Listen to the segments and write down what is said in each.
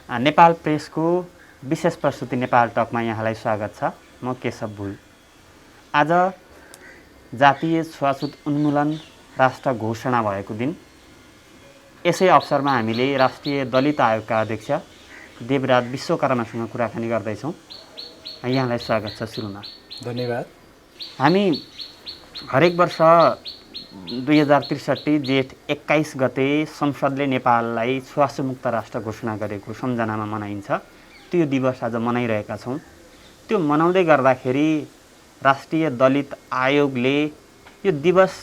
नेपाल प्रेसको विशेष प्रस्तुति नेपाल टकमा यहाँलाई स्वागत छ। म केशव भुल। आज जातीय छुवाछुत उन्मूलन राष्ट्र घोषणा भएको दिन। यसै अवसरमा हामीले राष्ट्रिय दलित आयोगका अध्यक्ष देवराज विश्वकर्मासँग कुराकानी गर्दैछौँ। यहाँलाई स्वागत छ। सुरुमा धन्यवाद। हामी हरेक वर्ष 2063 जेठ 21 गते संसदले नेपाललाई छुवाछुतमुक्त राष्ट्र घोषणा गरेको सम्झनामा मनाइन्छ। त्यो दिवस आज मनाइरहेका छौँ। त्यो मनाउँदै गर्दाखेरि राष्ट्रिय दलित आयोगले यो दिवस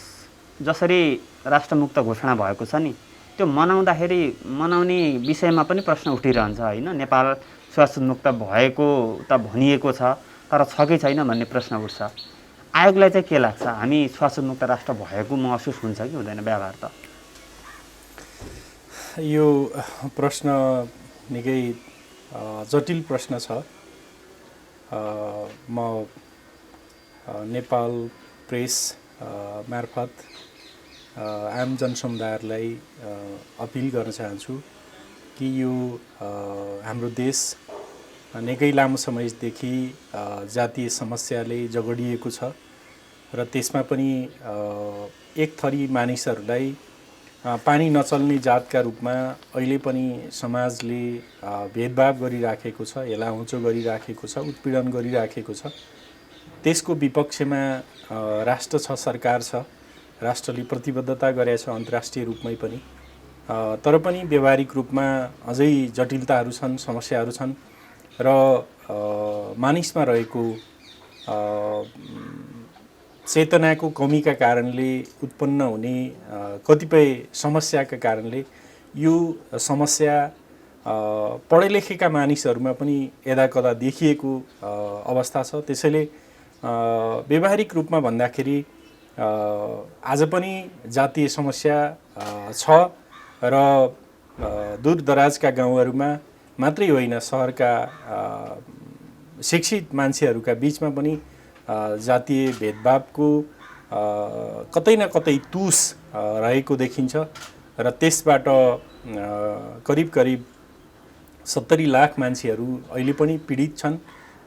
जसरी राष्ट्रमुक्त घोषणा भएको छ नि, त्यो मनाउने विषयमा पनि प्रश्न उठिरहन्छ होइन। नेपाल छुवाछुतमुक्त भएको त भनिएको छ, तर छ कि छैन भन्ने प्रश्न उठ्छ। आयोगलाई चाहिँ के लाग्छ, हामी छुवाछुतमुक्त राष्ट्र भएको महसुस हुन्छ कि हुँदैन व्यवहार त? यो प्रश्न निकै जटिल प्रश्न छ। म नेपाल प्रेस मार्फत आम जनसमुदायलाई अपिल गर्न चाहन्छु कि यो हाम्रो देश निकै लामो समयदेखि जातीय समस्याले जगडिएको छ र त्यसमा पनि एक थरी मानिसहरूलाई पानी नचल्ने जातका रूपमा अहिले पनि समाजले भेदभाव गरिराखेको छ, हेलाहोचो गरिराखेको छ, उत्पीडन गरिराखेको छ। त्यसको विपक्षमा राष्ट्र छ, सरकार छ, राष्ट्रले प्रतिबद्धता गरेको छ अन्तर्राष्ट्रिय रूपमै पनि। तर पनि व्यवहारिक रूपमा अझै जटिलताहरू छन्, समस्याहरू छन् र मानिसमा रहेको चेतनाको कमीका कारणले उत्पन्न हुने कतिपय समस्याका कारणले यो समस्या पढेलेखेका मानिसहरूमा पनि यदाकदा देखिएको अवस्था छ। त्यसैले व्यवहारिक रूपमा भन्दाखेरि आज पनि जातीय समस्या छ र दूरदराजका गाउँहरूमा मात्रै होइन, सहरका शिक्षित मान्छेहरूका बिचमा पनि जातीय भेदभावको कतै न कतै तुस रहेको देखिन्छ र त्यसबाट करिब 70 लाख मान्छेहरू अहिले पनि पीडित छन्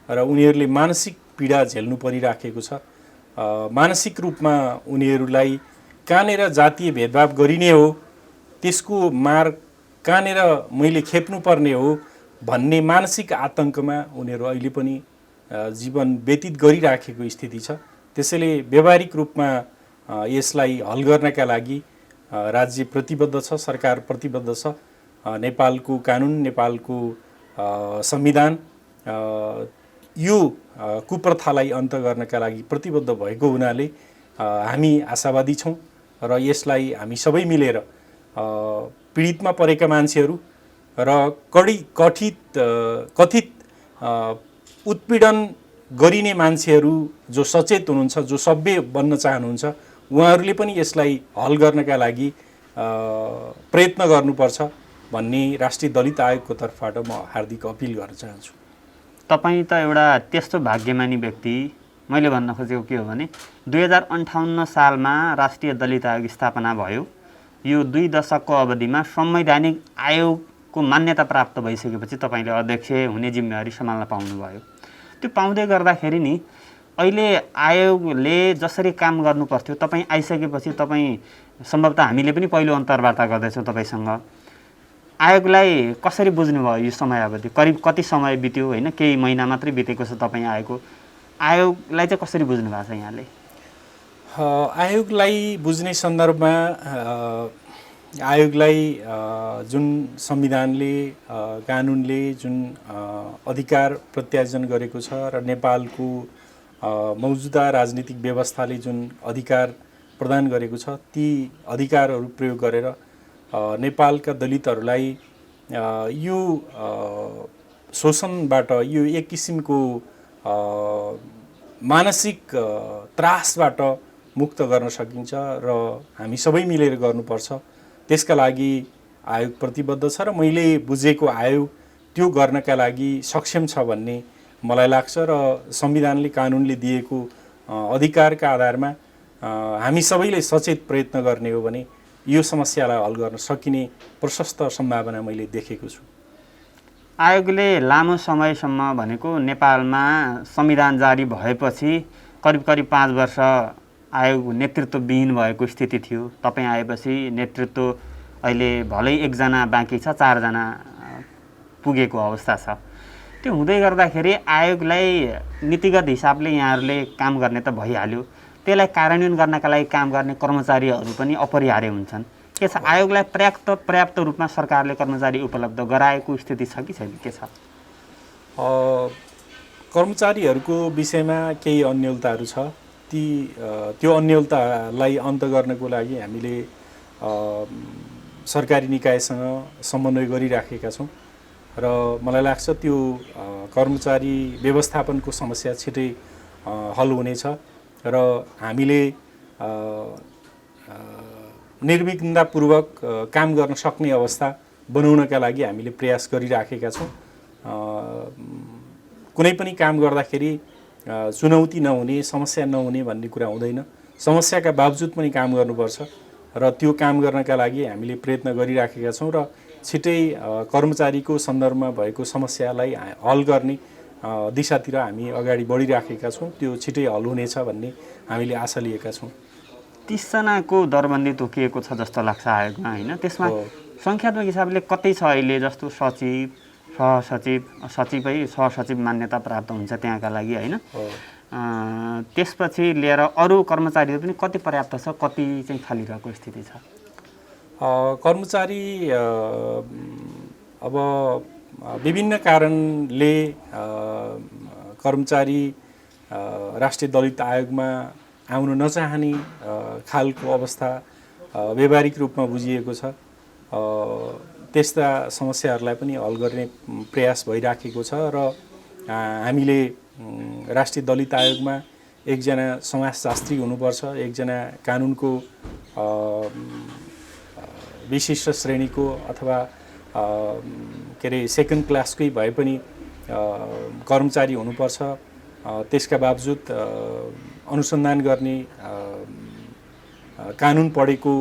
र उनीहरूले मानसिक पीडा झेल्नु परिराखेको छ। मानसिक रूपमा उनीहरूलाई कहाँनिर जातीय भेदभाव गरिने हो, त्यसको मार कहाँनिर मैले खेप्नुपर्ने हो भन्ने मानसिक आतङ्कमा उनीहरू अहिले पनि जीवन व्यतीत गरिराखेको स्थिति छ। त्यसैले व्यवहारिक रूपमा यसलाई हल गर्नका लागि राज्य प्रतिबद्ध छ, सरकार प्रतिबद्ध छ। नेपालको कानुन, नेपालको संविधान यो कुप्रथालाई अन्त गर्नका लागि प्रतिबद्ध भएको हुनाले हामी आशावादी छौँ र यसलाई हामी सबै मिलेर पीडितमा परेका मान्छेहरू र कथित उत्पीडन गरिने मान्छेहरू जो सचेत हुनुहुन्छ, जो सभ्य बन्न चाहनुहुन्छ, उहाँहरूले पनि यसलाई हल गर्नका लागि प्रयत्न गर्नुपर्छ भन्ने राष्ट्रिय दलित आयोगको तर्फबाट म हार्दिक अपिल गर्न चाहन्छु। तपाईँ त एउटा त्यस्तो भाग्यमानी व्यक्ति। मैले भन्न खोजेको के हो भने 2058 सालमा राष्ट्रिय दलित आयोग स्थापना भयो। यो 2 दशकको अवधिमा संवैधानिक आयोगको मान्यता प्राप्त भइसकेपछि तपाईँले अध्यक्ष हुने जिम्मेवारी सम्हाल्न पाउनुभयो। त्यो पाउँदै गर्दाखेरि नि अहिले आयोगले जसरी काम गर्नुपर्थ्यो, तपाईँ आइसकेपछि तपाईँ सम्भवतः हामीले पनि पहिलो अन्तर्वार्ता गर्दैछौँ तपाईँसँग। आयोगलाई कसरी बुझ्नुभयो यो समयावधि? करिब कति समय बित्यो होइन, केही महिना मात्रै बितेको छ तपाईँ आएको। आयोगलाई चाहिँ कसरी बुझ्नु भएको छ यहाँले? आयोगलाई बुझ्ने सन्दर्भमा आयोगलाई जुन संविधानले, कानुनले जुन अधिकार प्रत्यार्जन गरेको छ र नेपालको मौजुदा राजनीतिक व्यवस्थाले जुन अधिकार प्रदान गरेको छ, ती अधिकारहरू प्रयोग गरेर नेपालका दलितहरूलाई यो शोषणबाट, यो एक किसिमको मानसिक त्रासबाट मुक्त गर्न सकिन्छ र हामी सबै मिलेर गर्नुपर्छ। त्यसका लागि आयोग प्रतिबद्ध छ र मैले बुझेको आयोग त्यो गर्नका लागि सक्षम छ भन्ने मलाई लाग्छ र संविधानले, कानुनले दिएको अधिकारका आधारमा हामी सबैले सचेत प्रयत्न गर्ने हो भने यो समस्यालाई हल गर्न सकिने प्रशस्त सम्भावना मैले देखेको छु। आयोगले लामो समयसम्म भनेको नेपालमा संविधान जारी भएपछि करिब करिब 5 वर्ष आयोग नेतृत्वविहीन भएको स्थिति थियो। तपाईँ आएपछि नेतृत्व अहिले भलै 1 जना बाँकी छ, 4 जना पुगेको अवस्था छ। त्यो हुँदै गर्दाखेरि आयोगलाई नीतिगत हिसाबले यहाँहरूले काम गर्ने त भइहाल्यो, त्यसलाई कार्यान्वयन गर्नका लागि काम गर्ने कर्मचारीहरू पनि अपरिहार्य हुन्छन्। के छ, आयोगलाई पर्याप्त रूपमा सरकारले कर्मचारी उपलब्ध गराएको स्थिति छ कि छैन, के छ? कर्मचारीहरूको विषयमा केही अन्यलताहरू छ। त्यो अन्यलतालाई अन्त गर्नको लागि हामीले सरकारी निकायसँग समन्वय गरिराखेका छौँ र मलाई लाग्छ त्यो कर्मचारी व्यवस्थापनको समस्या छिटै हल हुनेछ र हामीले निर्विघ्नतापूर्वक काम गर्न सक्ने अवस्था बनाउनका लागि हामीले प्रयास गरिराखेका छौँ। कुनै पनि काम गर्दाखेरि चुनौती नहुने, समस्या नहुने भन्ने कुरा हुँदैन। समस्याका बावजुद पनि काम गर्नुपर्छ र त्यो काम गर्नका लागि हामीले प्रयत्न गरिराखेका छौँ र छिटै कर्मचारीको सन्दर्भमा भएको समस्यालाई हल गर्ने दिशातिर हामी अगाडि बढिराखेका छौँ। त्यो छिटै हल हुनेछ भन्ने हामीले आशा लिएका छौँ। 30 जनाको दरबन्दी तोकिएको छ जस्तो लाग्छ आयोगमा, होइन? त्यसमा सङ्ख्यात्मक हिसाबले कतै छ अहिले, जस्तो सचिव, सहसचिव मान्यता प्राप्त हुन्छ त्यहाँका लागि, होइन? त्यसपछि लिएर अरू कर्मचारीहरू पनि कति पर्याप्त छ, कति चाहिँ खाली रहेको स्थिति छ? कर्मचारी अब विभिन्न कारणले कर्मचारी राष्ट्रिय दलित आयोगमा आउन नचाहने खालको अवस्था व्यवहारिक रूपमा बुझिएको छ। त्यस्ता समस्याहरूलाई पनि हल गर्ने प्रयास भइराखेको छ र हामीले राष्ट्रिय दलित आयोगमा 1 जना समाजशास्त्री हुनुपर्छ, 1 जना कानुनको विशिष्ट श्रेणीको अथवा के अरे सेकेन्ड क्लासकै भए पनि कर्मचारी हुनुपर्छ। त्यसका बावजुद अनुसन्धान गर्ने कानुन पढेको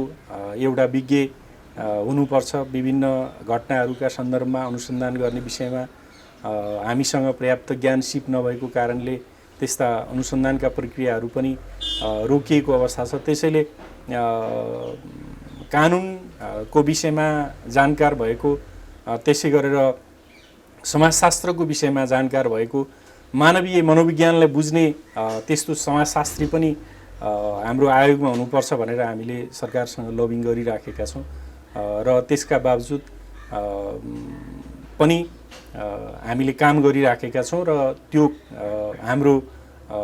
एउटा विज्ञ हुनुपर्छ। विभिन्न घटनाहरूका सन्दर्भमा अनुसन्धान गर्ने विषयमा हामीसँग पर्याप्त ज्ञान सिप नभएको कारणले त्यस्ता अनुसन्धानका प्रक्रियाहरू पनि रोकिएको अवस्था छ। त्यसैले कानुनको विषयमा जानकार भएको, त्यसै गरेर समाजशास्त्रको विषयमा जानकार भएको, मानवीय मनोविज्ञानलाई बुझ्ने त्यस्तो समाजशास्त्री पनि हाम्रो आयोगमा हुनुपर्छ भनेर हामीले सरकारसँग लबिङ गरिराखेका छौँ र त्यसका बावजुद पनि हामीले काम गरिराखेका छौँ र त्यो हाम्रो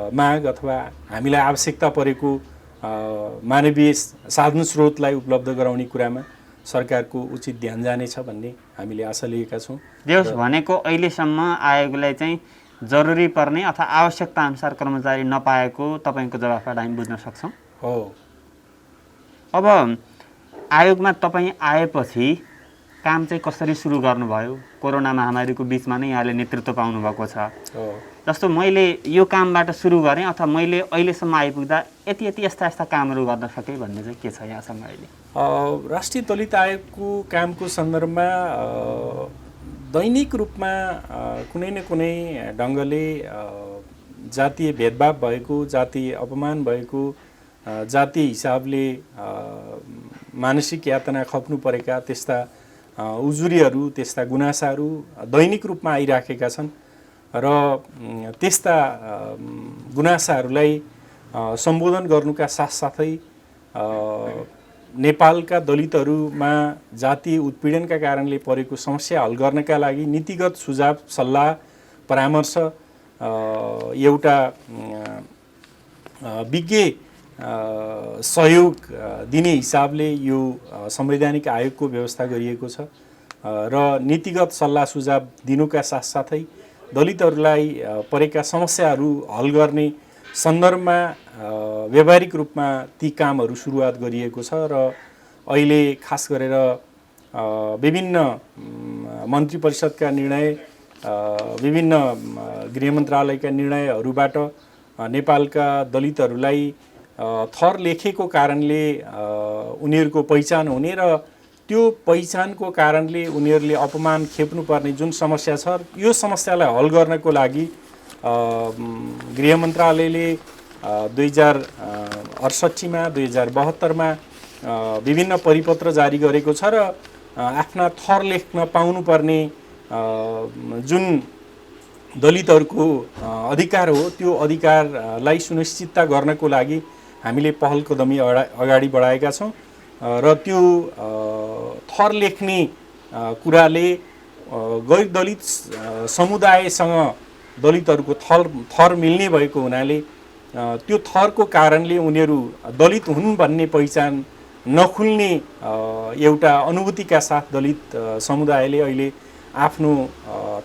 माग अथवा हामीलाई आवश्यकता परेको मानवीय साधन स्रोतलाई उपलब्ध गराउने कुरामा सरकारको उचित ध्यान जानेछ भन्ने हामीले आशा लिएका छौँ। देउस भनेको अहिलेसम्म आयोगलाई चाहिँ जरुरी पर्ने अथवा आवश्यकता अनुसार कर्मचारी नपाएको तपाईँको जवाफबाट हामी बुझ्न सक्छौँ। हो। अब आयोगमा तपाईँ आएपछि काम चाहिँ कसरी सुरु गर्नुभयो? कोरोना महामारीको बिचमा नै यहाँले नेतृत्व पाउनुभएको छ। जस्तो मैले यो कामबाट सुरु गरेँ अथवा मैले अहिलेसम्म आइपुग्दा यति यस्ता कामहरू गर्न सकेँ भन्ने चाहिँ के छ यहाँसँग अहिले? राष्ट्रिय दलित आयोगको कामको सन्दर्भमा दैनिक रूपमा कुनै न कुनै ढङ्गले जातीय भेदभाव भएको, जातीय अपमान भएको, जातीय हिसाबले मानसिक यातना खप्नु परेका त्यस्ता उजुरीहरू, त्यस्ता गुनासाहरू दैनिक रूपमा आइराखेका छन् र त्यस्ता गुनासाहरूलाई सम्बोधन गर्नुका साथसाथै नेपालका दलितहरूमा जातीय उत्पीडनका कारणले परेको समस्या हल गर्नका लागि नीतिगत सुझाव, सल्लाह, परामर्श एउटा विज्ञ सहयोग दिने हिसाबले यो संवैधानिक आयोगको व्यवस्था गरिएको छ र नीतिगत सल्लाह सुझाव दिनुका साथसाथै दलितहरूलाई परेका समस्याहरू हल गर्ने सन्दर्भमा व्यावहारिक रूपमा ती कामहरू सुरुवात गरिएको छ र अहिले खास गरेर विभिन्न मन्त्री परिषदका निर्णय, विभिन्न गृह मन्त्रालयका निर्णयहरूबाट नेपालका दलितहरूलाई थर लेखेको कारणले उनीहरूको पहिचान हुने र त्यो पहिचानको कारणले उनीहरूले अपमान खेप्नुपर्ने जुन समस्या छ, यो समस्यालाई हल गर्नको लागि गृह मन्त्रालयले 2068मा 2072मा विभिन्न परिपत्र जारी गरेको छ र आफ्ना थर लेख्न पाउनुपर्ने जुन दलितहरूको अधिकार हो, त्यो अधिकारलाई सुनिश्चितता गर्नको लागि हामीले पहल कदमी अगाडि बढाएका छौँ र त्यो थर लेख्ने कुराले गैर दलित समुदायसँग दलितहरूको थर मिल्ने भएको हुनाले त्यो थरको कारणले उनीहरू दलित हुन् भन्ने पहिचान नखुल्ने एउटा अनुभूतिका साथ दलित समुदायले अहिले आफ्नो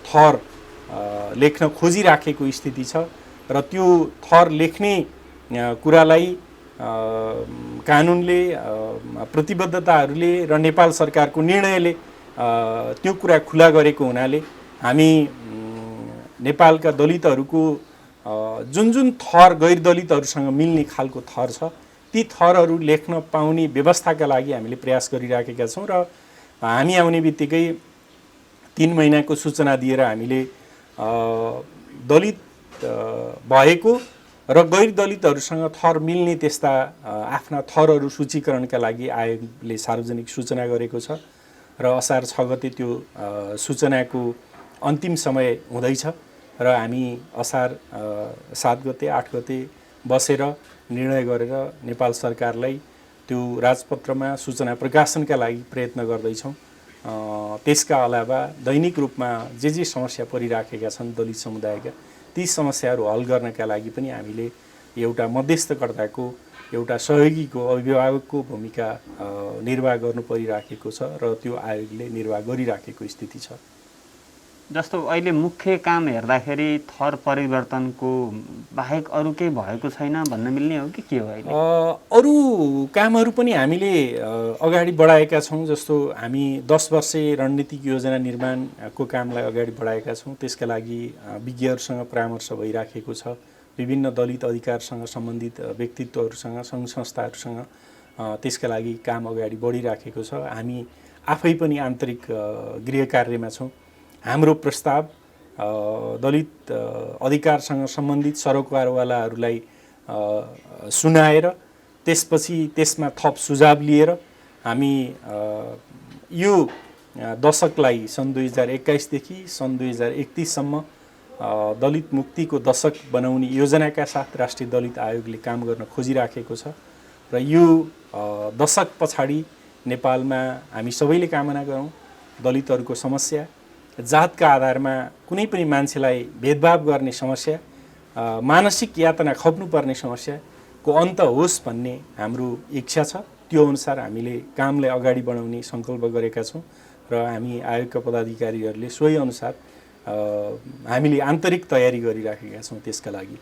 थर लेख्न खोजिराखेको स्थिति छ र त्यो थर लेख्ने कुरालाई कानुनले, प्रतिबद्धताहरूले र नेपाल सरकारको निर्णयले त्यो कुरा खुला गरेको हुनाले हामी नेपालका दलितहरूको जुन जुन थर गैर दलितहरूसँग मिल्ने खालको थर छ, ती थरहरू लेख्न पाउने व्यवस्थाका लागि हामीले प्रयास गरिराखेका छौँ र हामी आउने बित्तिकै 3 महिनाको सूचना दिएर हामीले दलित भएको र गैर दलितहरूसँग थर मिल्ने त्यस्ता आफ्ना थरहरू सूचीकरणका लागि आयोगले सार्वजनिक सूचना गरेको छ र असार 6 गते त्यो सूचनाको अन्तिम समय हुँदैछ र हामी असार 7 गते 8 गते बसेर निर्णय गरेर नेपाल सरकारलाई त्यो राजपत्रमा सूचना प्रकाशनका लागि प्रयत्न गर्दैछौँ। त्यसका अलावा दैनिक रूपमा जे समस्या परिराखेका छन् दलित समुदायका, ती समस्याहरू हल गर्नका लागि पनि हामीले एउटा मध्यस्थकर्ताको, एउटा सहयोगीको, अभिभावकको भूमिका निर्वाह गर्नु परिराखेको छ र त्यो आयोगले निर्वाह गरिराखेको स्थिति छ। जस्तो अहिले मुख्य काम हेर्दाखेरि थर परिवर्तनको बाहेक अरू केही भएको छैन भन्न मिल्ने हो कि के हो अहिले? अरू कामहरू पनि हामीले अगाडि बढाएका छौँ। जस्तो हामी 10 वर्षे रणनीतिक योजना निर्माणको कामलाई अगाडि बढाएका छौँ। त्यसका लागि विज्ञहरूसँग परामर्श भइराखेको छ। विभिन्न दलित अधिकारसँग सम्बन्धित व्यक्तित्वहरूसँग, सङ्घ संस्थाहरूसँग त्यसका लागि काम अगाडि बढिराखेको छ। हामी आफै पनि आन्तरिक गृह कार्यमा छौँ। हाम्रो प्रस्ताव दलित अधिकारसँग सम्बन्धित सरोकारवालाहरूलाई सुनाएर त्यसपछि त्यसमा थप सुझाव लिएर हामी यो दशकलाई सन् 2021 देखि सन् 2031सम्म दलित मुक्तिको दशक बनाउने योजनाका साथ राष्ट्रिय दलित आयोगले काम गर्न खोजिराखेको छ र यो दशक पछाडि नेपालमा हामी सबैले कामना गरौँ दलितहरूको समस्या, जातका आधारमा कुनै पनि मान्छेलाई भेदभाव गर्ने समस्या, मानसिक यातना खप्नुपर्ने समस्याको अन्त होस् भन्ने हाम्रो इच्छा छ। त्यो अनुसार हामीले कामलाई अगाडि बढाउने सङ्कल्प गरेका छौँ र हामी आयोगका पदाधिकारीहरूले सोही अनुसार हामीले आन्तरिक तयारी गरिराखेका छौँ। त्यसका लागि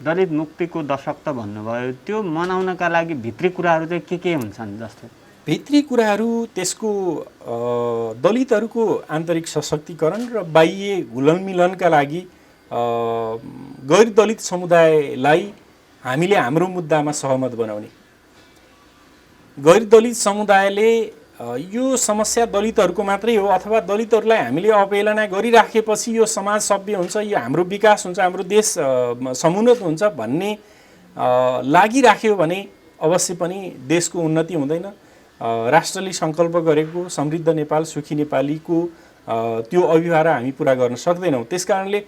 दलित मुक्तिको दशक त भन्नुभयो, त्यो मनाउनका लागि भित्री कुराहरू चाहिँ के हुन्छन्? जस्तो भित्री कुराहरू त्यसको दलितहरूको आन्तरिक सशक्तिकरण र बाह्य घुलनमिलनका लागि गैर दलित समुदायलाई हामीले हाम्रो मुद्दामा सहमत बनाउने। गैर दलित समुदायले यो समस्या दलितहरूको मात्रै हो अथवा दलितहरूलाई हामीले अवहेलना गरिराखेपछि यो समाज सभ्य हुन्छ, यो हाम्रो विकास हुन्छ, हाम्रो देश समुन्नत हुन्छ भन्ने लागिराख्यो भने अवश्य पनि देशको उन्नति हुँदैन। राष्ट्रले सङ्कल्प गरेको समृद्ध नेपाल सुखी नेपालीको त्यो अभिभारा हामी पुरा गर्न सक्दैनौँ। त्यसकारणले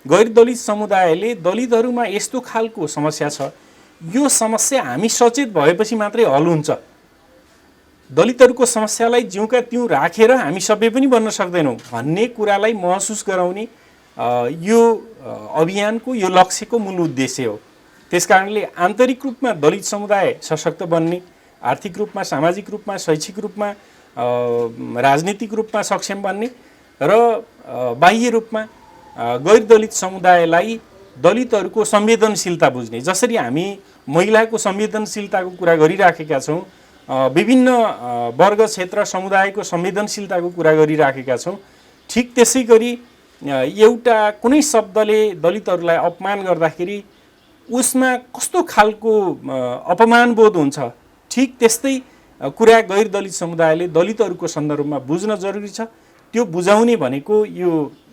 गैर दलित समुदायले दलितहरूमा यस्तो खालको समस्या छ, यो समस्या हामी सचेत भएपछि मात्रै हल हुन्छ। दलितहरूको समस्यालाई जिउका त्यौँ राखेर हामी सभ्य पनि बन्न सक्दैनौँ भन्ने कुरालाई महसुस गराउने यो अभियानको, यो लक्ष्यको मूल उद्देश्य हो। त्यसकारणले आन्तरिक रूपमा दलित समुदाय सशक्त बन्ने, आर्थिक रूपमा, सामाजिक रूपमा, शैक्षिक रूपमा, राजनीतिक रूपमा सक्षम बन्ने र बाह्य रूपमा गैर दलित समुदायलाई दलितहरूको संवेदनशीलता बुझ्ने। जसरी हामी महिलाको संवेदनशीलताको कुरा गरिराखेका छौँ, विभिन्न वर्ग क्षेत्र समुदायको संवेदनशीलताको कुरा गरिराखेका छौँ, ठिक त्यसै गरी एउटा कुनै शब्दले दलितहरूलाई अपमान गर्दाखेरि उसमा कस्तो खालको अपमान बोध हुन्छ, ठिक त्यस्तै कुरा गैर दलित समुदायले दलितहरूको सन्दर्भमा बुझ्न जरुरी छ। त्यो बुझाउने भनेको यो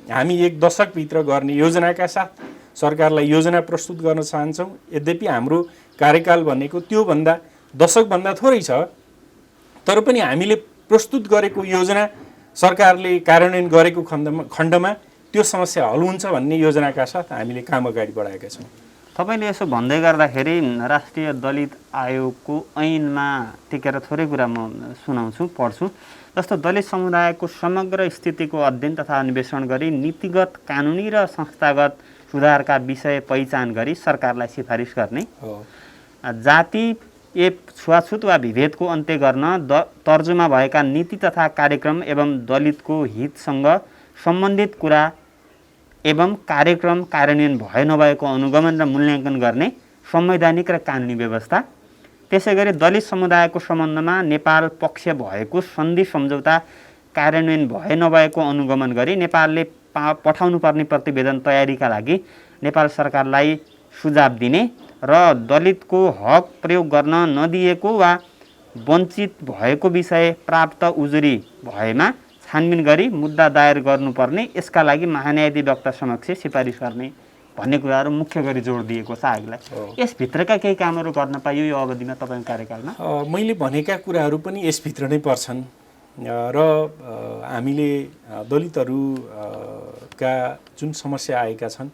हामी 1 दशकभित्र गर्ने योजनाका साथ सरकारलाई योजना प्रस्तुत गर्न चाहन्छौँ। यद्यपि हाम्रो कार्यकाल भनेको त्योभन्दा दशकभन्दा थोरै छ, तर पनि हामीले प्रस्तुत गरेको योजना सरकारले कार्यान्वयन गरेको खण्डमा त्यो समस्या हल हुन्छ भन्ने योजनाका साथ हामीले काम अगाडि बढाएका छौँ। तपाईँले यसो भन्दै गर्दाखेरि राष्ट्रिय दलित आयोगको ऐनमा टेकेर थोरै कुरा म सुनाउँछु, पढ्छु। जस्तो दलित समुदायको समग्र स्थितिको अध्ययन तथा अन्वेषण गरी नीतिगत, कानुनी र संस्थागत सुधारका विषय पहिचान गरी सरकारलाई सिफारिस गर्ने, जाति छुवाछुत वा विभेदको अन्त्य गर्न तर्जुमा भएका नीति तथा कार्यक्रम एवं दलितको हितसँग सम्बन्धित कुरा एवं कार्यक्रम कार्यान्वयन भए नभएको अनुगमन र मूल्याङ्कन गर्ने संवैधानिक र कानुनी व्यवस्था। त्यसै गरी दलित समुदायको सम्बन्धमा नेपाल पक्ष भएको सन्धि सम्झौता कार्यान्वयन भए नभएको अनुगमन गरी नेपालले पठाउनु पर्ने प्रतिवेदन तयारीका लागि नेपाल सरकारलाई सुझाव दिने र दलितको हक प्रयोग गर्न नदिएको वा वञ्चित भएको विषय प्राप्त उजुरी भएमा छानबिन गरी मुद्दा दायर गर्नुपर्ने, यसका लागि महान्यायाधिवक्ता समक्ष सिफारिस गर्ने भन्ने कुराहरू मुख्य गरी जोड दिएको छ आयोगलाई। यसभित्रका केही कामहरू गर्न पाइयो यो अवधिमा तपाईँको कार्यकालमा? मैले भनेका कुराहरू पनि यसभित्र नै पर्छन् र हामीले दलितहरूका जुन समस्या आएका छन्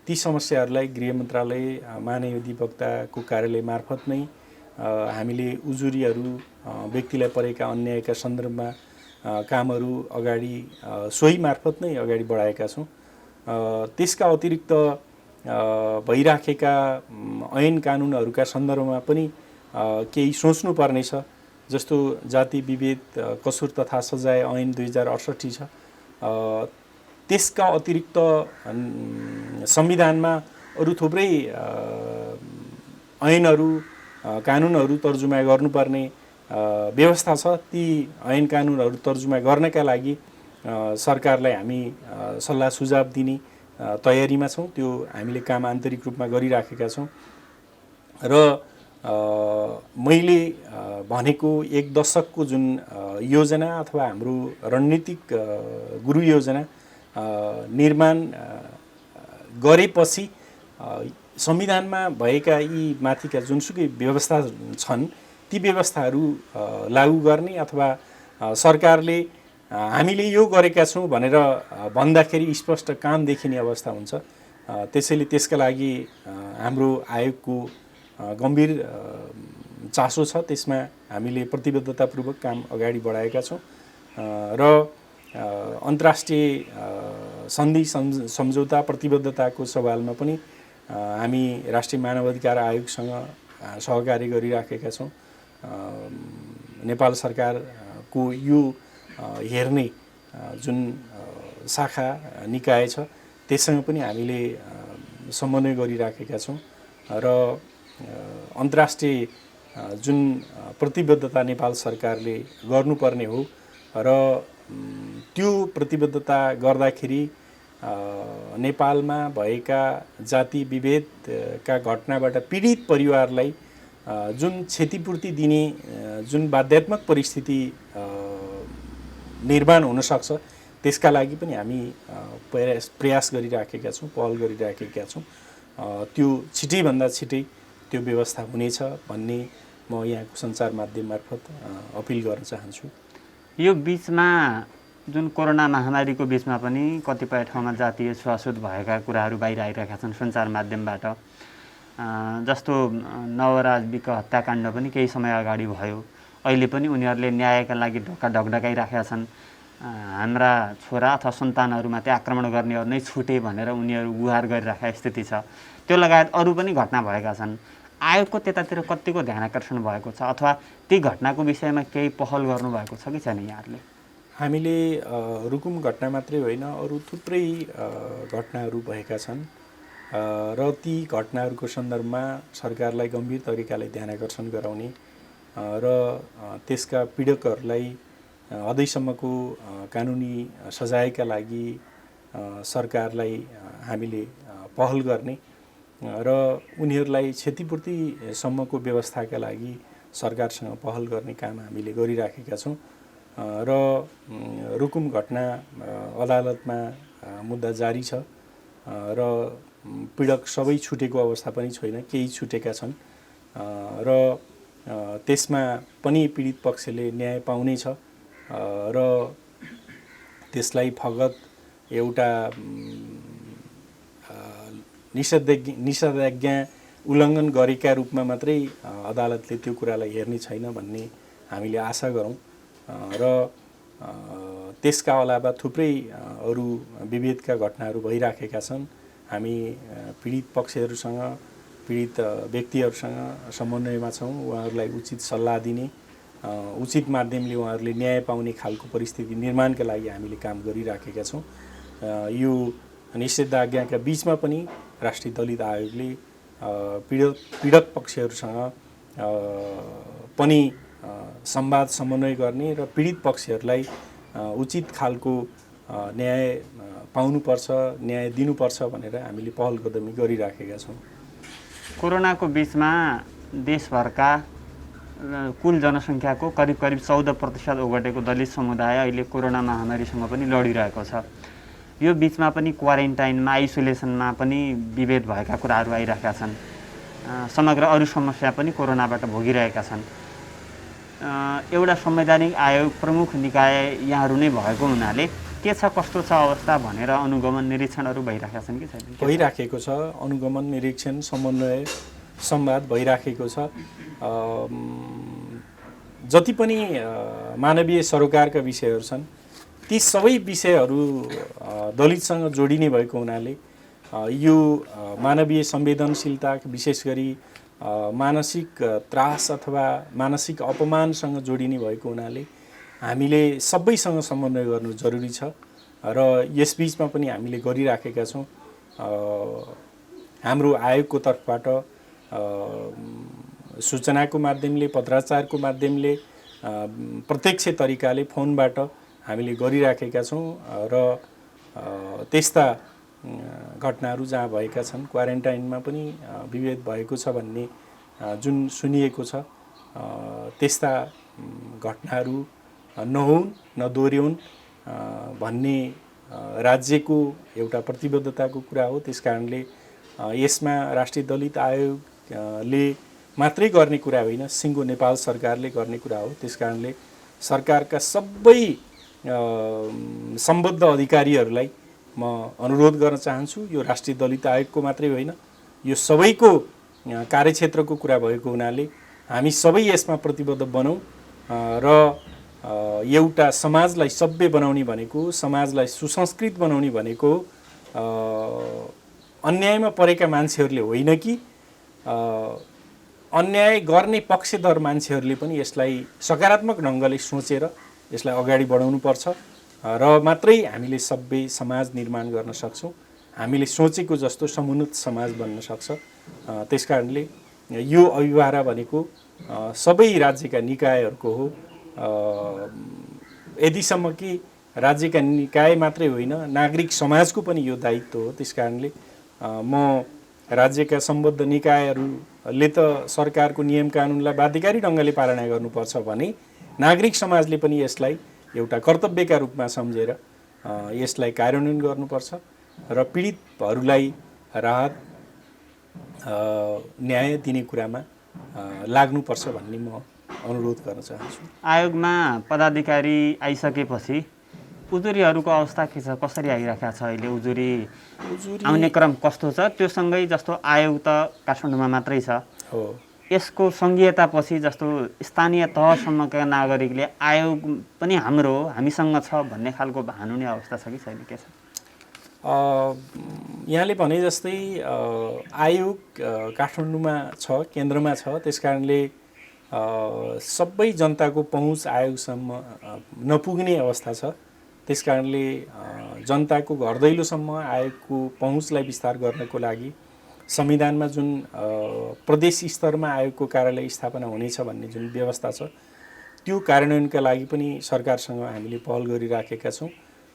ती समस्याहरूलाई गृह मन्त्रालय महान्यायाधिवक्ताको कार्यालय मार्फत नै हामीले उजुरीहरू व्यक्तिलाई परेका अन्यायका सन्दर्भमा कामहरू अगाडि सोही मार्फत नै अगाडि बढाएका छौँ। त्यसका अतिरिक्त भइराखेका ऐन कानुनहरूका सन्दर्भमा पनि केही सोच्नुपर्ने छ। जस्तो जाति विभेद कसुर तथा सजाय ऐन 2068 छ। त्यसका अतिरिक्त संविधानमा अरू थुप्रै ऐनहरू कानुनहरू तर्जुमा गर्नुपर्ने व्यवस्था छ। ती ऐन कानुनहरू तर्जुमा गर्नका लागि सरकारलाई हामी सल्लाह सुझाव दिने तयारीमा छौँ। त्यो हामीले काम आन्तरिक रूपमा गरिराखेका छौँ र मैले भनेको 1 दशकको जुन योजना अथवा हाम्रो रणनीतिक गुरु योजना निर्माण गरेपछि संविधानमा भएका यी माथिका जुनसुकै व्यवस्था छन् ती व्यवस्थाहरू लागू गर्ने अथवा सरकारले हामीले यो गरेका छौँ भनेर भन्दाखेरि स्पष्ट काम देखिने अवस्था हुन्छ। त्यसैले त्यसका लागि हाम्रो आयोगको गम्भीर चासो छ। त्यसमा हामीले प्रतिबद्धतापूर्वक काम अगाडि बढाएका छौँ र अन्तर्राष्ट्रिय सन्धि सम्झौता प्रतिबद्धताको सवालमा पनि हामी राष्ट्रिय मानवाधिकार आयोगसँग सहकार्य गरिराखेका छौँ। नेपाल सरकारको यो हेर्ने जुन शाखा निकाय छ त्यससँग पनि हामीले समन्वय गरिराखेका छौँ र अन्तर्राष्ट्रिय जुन प्रतिबद्धता नेपाल सरकारले गर्नुपर्ने हो र त्यो प्रतिबद्धता गर्दाखेरि नेपालमा भएका जाति विभेदका घटनाबाट पीडित परिवारलाई जुन क्षतिपूर्ति दिने जुन बाध्यात्मक परिस्थिति निर्माण हुन सक्छ त्यसका लागि पनि हामी प्रयास गरिराखेका छौँ, पहल गरिराखेका छौँ। त्यो छिटैभन्दा छिटै त्यो व्यवस्था हुनेछ भन्ने म यहाँको सञ्चार माध्यम मार्फत अपिल गर्न चाहन्छु। यो बिचमा जुन कोरोना महामारीको बिचमा पनि कतिपय ठाउँमा जातीय छुवाछुत भएका कुराहरू बाहिर आइरहेका छन् सञ्चार माध्यमबाट। जस्तो नवराज विक हत्याकाण्ड पनि केही समय अगाडि भयो। अहिले पनि उनीहरूले न्यायका लागि ढोका ढकढकाइराखेका छन्। हाम्रा छोरा अथवा सन्तानहरूमाथि आक्रमण गर्नेहरू नै छुटे भनेर उनीहरू गुहार गरिराखेका स्थिति छ। त्यो लगायत अरू पनि घटना भएका छन्। आयोगको त्यतातिर कतिको ध्यान आकर्षण भएको छ अथवा ती घटनाको विषयमा केही पहल गर्नुभएको छ कि छैन यहाँहरूले? हामीले रुकुम घटना मात्रै होइन अरू थुप्रै घटनाहरू भएका छन् र ती घटनाहरूको सन्दर्भमा सरकारलाई गम्भीर तरिकाले ध्यान आकर्षण गराउने र त्यसका पीडकहरूलाई अझैसम्मको कानुनी सजायका लागि सरकारलाई हामीले पहल गर्ने र उनीहरूलाई क्षतिपूर्तिसम्मको व्यवस्थाका लागि सरकारसँग पहल गर्ने काम हामीले गरिराखेका छौँ र रुकुम घटना अदालतमा मुद्दा जारी छ र पीडक सबै छुटेको अवस्था पनि छैन, केही छुटेका छन् र त्यसमा पनि पीडित पक्षले न्याय पाउनेछ र त्यसलाई फगत एउटा निषेधाज्ञा उल्लङ्घन गरेका रूपमा मात्रै अदालतले त्यो कुरालाई हेर्ने छैन भन्ने हामीले आशा गरौँ र त्यसका अलावा थुप्रै अरू विभेदका घटनाहरू भइराखेका छन्। हामी पीडित पक्षहरूसँग, पीडित व्यक्तिहरूसँग समन्वयमा छौँ। उहाँहरूलाई उचित सल्लाह दिने, उचित माध्यमले उहाँहरूले न्याय पाउने खालको परिस्थिति निर्माणका लागि हामीले काम गरिराखेका छौँ। यो निषेधाज्ञाका बीचमा पनि राष्ट्रिय दलित आयोगले पीडक पक्षहरूसँग पनि संवाद समन्वय गर्ने र पीडित पक्षहरूलाई उचित खालको न्याय पाउनुपर्छ, न्याय दिनुपर्छ भनेर हामीले पहल कदमी गरिराखेका छौँ। कोरोनाको बीचमा देशभरका कुल जनसङ्ख्याको करिब 14% ओगटेको दलित समुदाय अहिले कोरोना महामारीसँग पनि लडिरहेको छ। यो बीचमा पनि क्वारेन्टाइनमा, आइसोलेसनमा पनि विभेद भएका कुराहरू आइरहेका छन्। समग्र अरू समस्या पनि कोरोनाबाट भोगिरहेका छन्। एउटा संवैधानिक आयोग, प्रमुख निकाय यहाँहरू नै भएको हुनाले के छ, कस्तो छ अवस्था भनेर अनुगमन निरीक्षणहरू भइरहेका छन् कि छैन? भइराखेको छ। अनुगमन निरीक्षण, समन्वय, संवाद भइराखेको छ। जति पनि मानवीय सरोकारका विषयहरू छन् ती सबै विषयहरू दलितसँग जोडिने भएको हुनाले यो मानवीय संवेदनशीलता, विशेष गरी मानसिक त्रास अथवा मानसिक अपमानसँग जोडिने भएको हुनाले हामीले सबैसँग समन्वय गर्नु जरुरी छ र यसबीचमा पनि हामीले गरिराखेका छौँ। हाम्रो आयोगको तर्फबाट सूचनाको माध्यमले, पत्राचारको माध्यमले, प्रत्यक्ष तरिकाले फोनबाट हामीले गरिराखेका छौँ र त्यस्ता घटनाहरू जहाँ भएका छन्, क्वारेन्टाइनमा पनि विभेद भएको छ भन्ने जुन सुनिएको छ, त्यस्ता घटनाहरू नहुन्, नदोहोऱ्याउन् भन्ने राज्यको एउटा प्रतिबद्धताको कुरा हो। त्यसकारणले यसमा राष्ट्रिय दलित आयोगले मात्रै गर्ने कुरा होइन, सिङ्गो नेपाल सरकारले गर्ने कुरा हो। त्यसकारणले सरकारका सबै सम्बद्ध अधिकारीहरूलाई म अनुरोध गर्न चाहन्छु, यो राष्ट्रिय दलित आयोगको मात्रै होइन, यो सबैको कार्यक्षेत्रको कुरा भएको हुनाले हामी सबै यसमा प्रतिबद्ध बनौँ र एउटा समाजलाई सभ्य बनाउने भनेको, समाजलाई सुसंस्कृत बनाउने भनेको अन्यायमा परेका मान्छेहरूले होइन कि अन्याय गर्ने पक्षधर मान्छेहरूले पनि यसलाई सकारात्मक ढङ्गले सोचेर यसलाई अगाडि बढाउनुपर्छ र मात्रै हामीले सभ्य समाज निर्माण गर्न सक्छौँ। हामीले सोचेको जस्तो समुन्नत समाज बन्न सक्छ। त्यसकारणले यो अभिभारा भनेको सबै राज्यका निकायहरूको हो। यदिसम्म कि राज्यका निकाय मात्रै होइन, नागरिक समाजको पनि यो दायित्व हो। त्यसकारणले म राज्यका सम्बद्ध निकायहरूले त सरकारको नियम कानुनलाई बाध्यकारी ढङ्गले पालना गर्नुपर्छ भने नागरिक समाजले पनि यसलाई एउटा कर्तव्यका रूपमा सम्झेर यसलाई कार्यान्वयन गर्नुपर्छ र पीडितहरूलाई राहत न्याय दिने कुरामा लाग्नुपर्छ भन्ने म अनुरोध गर्न चाहन्छु। आयोगमा पदाधिकारी आइसकेपछि उजुरीहरूको अवस्था के छ, कसरी आइरहेको छ अहिले? उजुरी आउने क्रम कस्तो छ? त्यो सँगै जस्तो आयोग त काठमाडौँमा मात्रै छ, हो, यसको सङ्घीयतापछि जस्तो स्थानीय तहसम्मका नागरिकले आयोग पनि हाम्रो हो, हामीसँग छ भन्ने खालको भानुने अवस्था छ कि छैन, के छ? यहाँले भने जस्तै आयोग काठमाडौँमा छ, केन्द्रमा छ। त्यसकारणले सबै जनताको पहुँच आयोगसम्म नपुग्ने अवस्था छ। त्यसकारणले जनताको घर दैलोसम्म आयोगको पहुँचलाई विस्तार गर्नको लागि संविधानमा जुन प्रदेश स्तरमा आयोगको कार्यालय स्थापना हुनेछ भन्ने जुन व्यवस्था छ, त्यो कार्यान्वयनका लागि पनि सरकारसँग हामीले पहल गरिराखेका छौँ।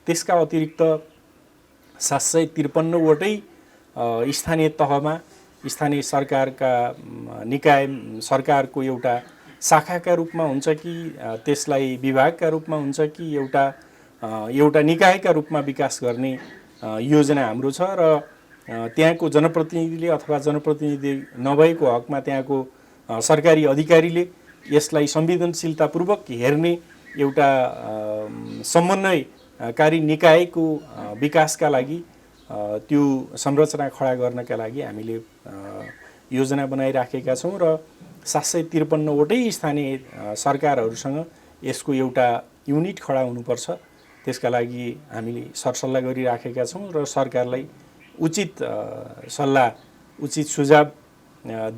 त्यसका अतिरिक्त 753 वटै स्थानीय तहमा स्थानीय सरकारका निकाय, सरकारको एउटा शाखाका रूपमा हुन्छ कि त्यसलाई विभागका रूपमा हुन्छ कि एउटा निकायका रूपमा विकास गर्ने योजना हाम्रो छ र त्यहाँको जनप्रतिनिधिले अथवा जनप्रतिनिधि नभएको हकमा त्यहाँको सरकारी अधिकारीले यसलाई संवेदनशीलतापूर्वक हेर्ने एउटा समन्वयकारी निकायको विकासका लागि त्यो संरचना खडा गर्नका लागि हामीले योजना बनाइराखेका छौँ र 753 वटै स्थानीय सरकारहरूसँग यसको एउटा युनिट खडा हुनुपर्छ। त्यसका लागि हामीले सरसल्लाह गरिराखेका छौँ र सरकारलाई उचित सल्लाह उचित सुझाव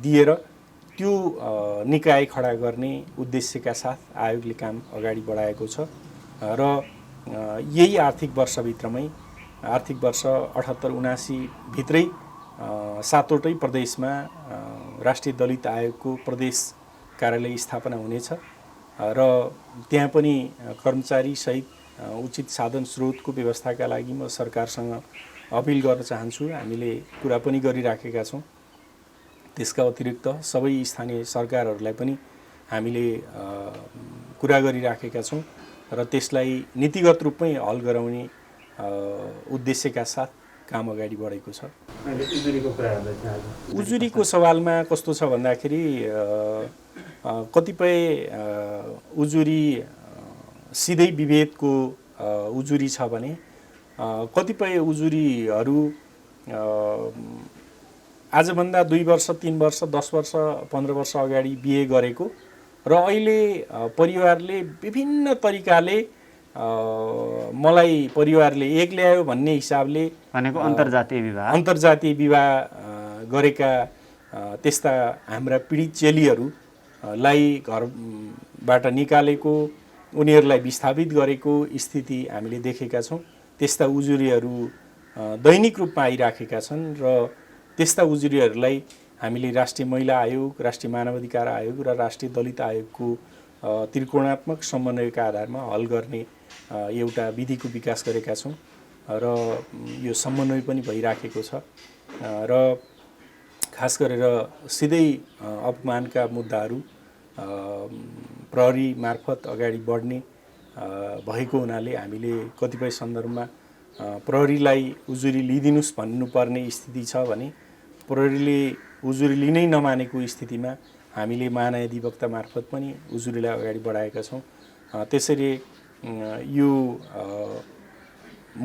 दिएर त्यो निकाय खडा गर्ने उद्देश्यका साथ आयोगले काम अगाडि बढाएको छ र यही आर्थिक वर्षभित्रमै आर्थिक वर्ष 78-79 भित्रै 7वटै प्रदेशमा राष्ट्रिय दलित आयोगको प्रदेश कार्यालय स्थापना हुनेछ र त्यहाँ पनि कर्मचारी सहित उचित साधन स्रोतको व्यवस्थाका लागि म सरकारसँग अपिल गर्न चाहन्छु। हामीले कुरा पनि गरिराखेका छौँ। त्यसका अतिरिक्त सबै स्थानीय सरकारहरूलाई पनि हामीले कुरा गरिराखेका छौँ र त्यसलाई नीतिगत रूपमै हल गराउने उद्देश्यका साथ काम अगाडि बढेको छ। उजुरीको सवालमा कस्तो छ भन्दाखेरि कतिपय उजुरी सिधै विभेदको उजुरी छ भने कतिपय उजुरीहरू आजभन्दा 2 वर्ष 3 वर्ष 10 वर्ष 15 वर्ष अगाडि बिहे गरेको र अहिले परिवारले विभिन्न तरिकाले मलाई परिवारले एक ल्यायो भन्ने हिसाबले भनेको अन्तर्जातीय विवाह गरेका त्यस्ता हाम्रा पीडित चेलीहरूलाई घरबाट निकालेको उनीहरूलाई विस्थापित गरेको स्थिति हामीले देखेका छौँ। त्यस्ता उजुरीहरू दैनिक रूपमा आइराखेका छन् र त्यस्ता उजुरीहरूलाई हामीले राष्ट्रिय महिला आयोग, राष्ट्रिय मानवाधिकार आयोग र राष्ट्रिय दलित आयोगको त्रिकोणात्मक समन्वयका आधारमा हल गर्ने एउटा विधिको विकास गरेका छौँ र यो समन्वय पनि भइराखेको छ र खास गरेर सिधै अपमानका मुद्दाहरू प्रहरी मार्फत अगाडि बढ्ने भएको हुनाले हामीले कतिपय सन्दर्भमा प्रहरीलाई उजुरी लिइदिनुस् भन्नुपर्ने स्थिति छ भने प्रहरीले उजुरी लिनै नमानेको स्थितिमा हामीले महान्यायाधिवक्ता मार्फत पनि उजुरीलाई अगाडि बढाएका छौँ। त्यसरी यो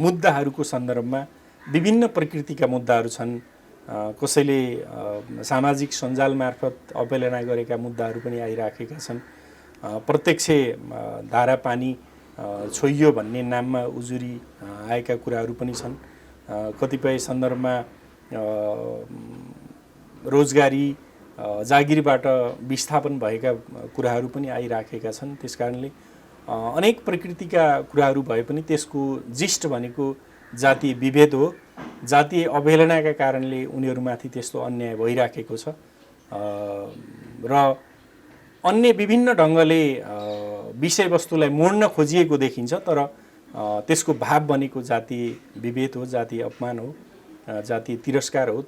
मुद्दाहरूको सन्दर्भमा विभिन्न प्रकृतिका मुद्दाहरू छन्। कसैले सामाजिक सञ्जाल मार्फत अवहेलना गरेका मुद्दाहरू पनि आइराखेका छन्। प्रत्यक्ष धारा पानी छोइयो भन्ने नाममा उजुरी आएका कुराहरू पनि छन्। कतिपय सन्दर्भमा रोजगारी जागिरबाट विस्थापन भएका कुराहरू पनि आइराखेका छन्। त्यसकारणले अनेक प्रकृतिका कुराहरू भए पनि त्यसको जिस्ट भनेको जातीय विभेद हो। जातीय अवहेलनाका कारणले उनीहरूमाथि त्यस्तो अन्याय भइराखेको छ र अन्य विभिन्न ढङ्गले विषयवस्तुलाई मोड्न खोजिएको देखिन्छ। तर त्यसको भाव बनेको जातीय विभेद हो, जातीय अपमान हो, जातीय तिरस्कार हो।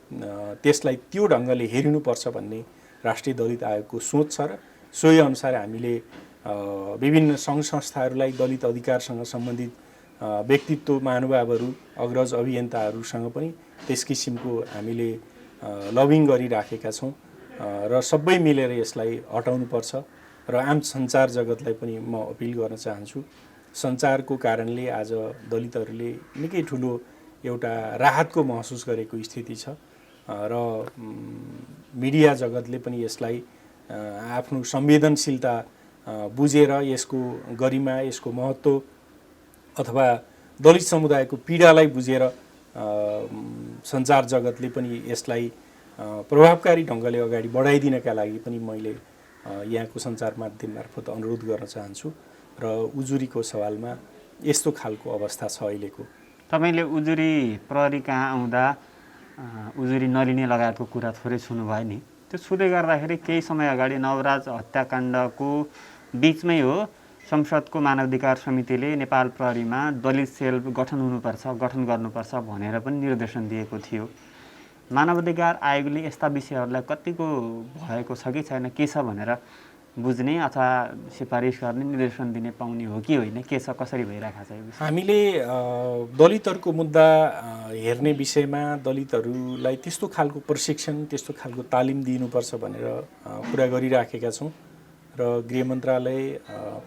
त्यसलाई त्यो ढङ्गले हेरिनुपर्छ भन्ने राष्ट्रिय दलित आयोगको सोच छ र सोही अनुसार हामीले विभिन्न सङ्घ संस्थाहरूलाई दलित अधिकारसँग सम्बन्धित व्यक्तित्व महानुभावहरू अग्रज अभियन्ताहरूसँग पनि त्यस किसिमको हामीले लबिङ गरिराखेका छौँ र सबै मिलेर यसलाई हटाउनुपर्छ। र आम सञ्चार जगतलाई पनि म अपिल गर्न चाहन्छु। सञ्चारको कारणले आज दलितहरूले निकै ठुलो एउटा राहतको महसुस गरेको स्थिति छ र मिडिया जगतले पनि यसलाई आफ्नो संवेदनशीलता बुझेर यसको गरिमा, यसको महत्त्व अथवा दलित समुदायको पीडालाई बुझेर सञ्चार जगतले पनि यसलाई प्रभावकारी ढङ्गले अगाडि बढाइदिनका लागि पनि मैले यहाँको सञ्चार माध्यम मार्फत अनुरोध गर्न चाहन्छु र उजुरीको सवालमा यस्तो खालको अवस्था छ अहिलेको। तपाईँले उजुरी प्रहरी कहाँ आउँदा उजुरी नलिने लगायतको कुरा थोरै सुन्नुभयो नि। त्यो छुँदै गर्दाखेरि केही समय अगाडि नवराज हत्याकाण्डको बिचमै हो संसदको मानवाधिकार समितिले नेपाल प्रहरीमा दलित सेल गठन गर्नुपर्छ भनेर पनि निर्देशन दिएको थियो। मानवाधिकार आयोगले यस्ता विषयहरूलाई कतिको भएको छ कि छैन के छ भनेर बुझ्ने अथवा सिफारिस गर्ने निर्देशन दिने पाउने हो कि होइन, के छ, कसरी भइरहेको छ यो विषय? हामीले दलितहरूको मुद्दा हेर्ने विषयमा दलितहरूलाई त्यस्तो खालको प्रशिक्षण, त्यस्तो खालको तालिम दिनुपर्छ भनेर कुरा गरिराखेका छौँ र गृह मन्त्रालय,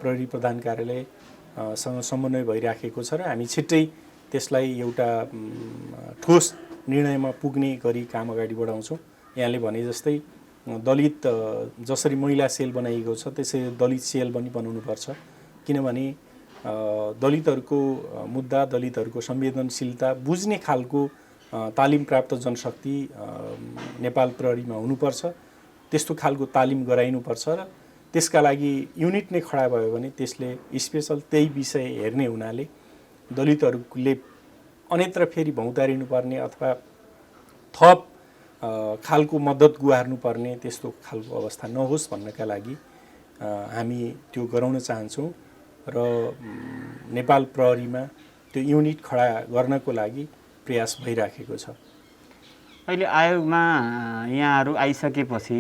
प्रहरी प्रधान कार्यालयसँग समन्वय भइराखेको छ र हामी छिट्टै त्यसलाई एउटा ठोस निर्णयमा पुग्ने गरी काम अगाडि बढाउँछौँ। यहाँले भने जस्तै दलित जसरी महिला सेल बनाइएको छ त्यसरी दलित सेल पनि बनाउनुपर्छ, किनभने दलितहरूको मुद्दा, दलितहरूको संवेदनशीलता बुझ्ने खालको तालिम प्राप्त जनशक्ति नेपाल प्रहरीमा हुनुपर्छ। त्यस्तो खालको तालिम गराइनुपर्छ र त्यसका लागि युनिट नै खडा भयो भने त्यसले स्पेसल त्यही विषय हेर्ने हुनाले दलितहरूले अन्यत्र फेरि भौँतारिनुपर्ने अथवा थप खालको मद्दत गुहार्नुपर्ने त्यस्तो खालको अवस्था नहोस् भन्नका लागि हामी त्यो गराउन चाहन्छौँ र नेपाल प्रहरीमा त्यो युनिट खडा गर्नको लागि प्रयास भइराखेको छ। अहिले आयोगमा यहाँहरू आइसकेपछि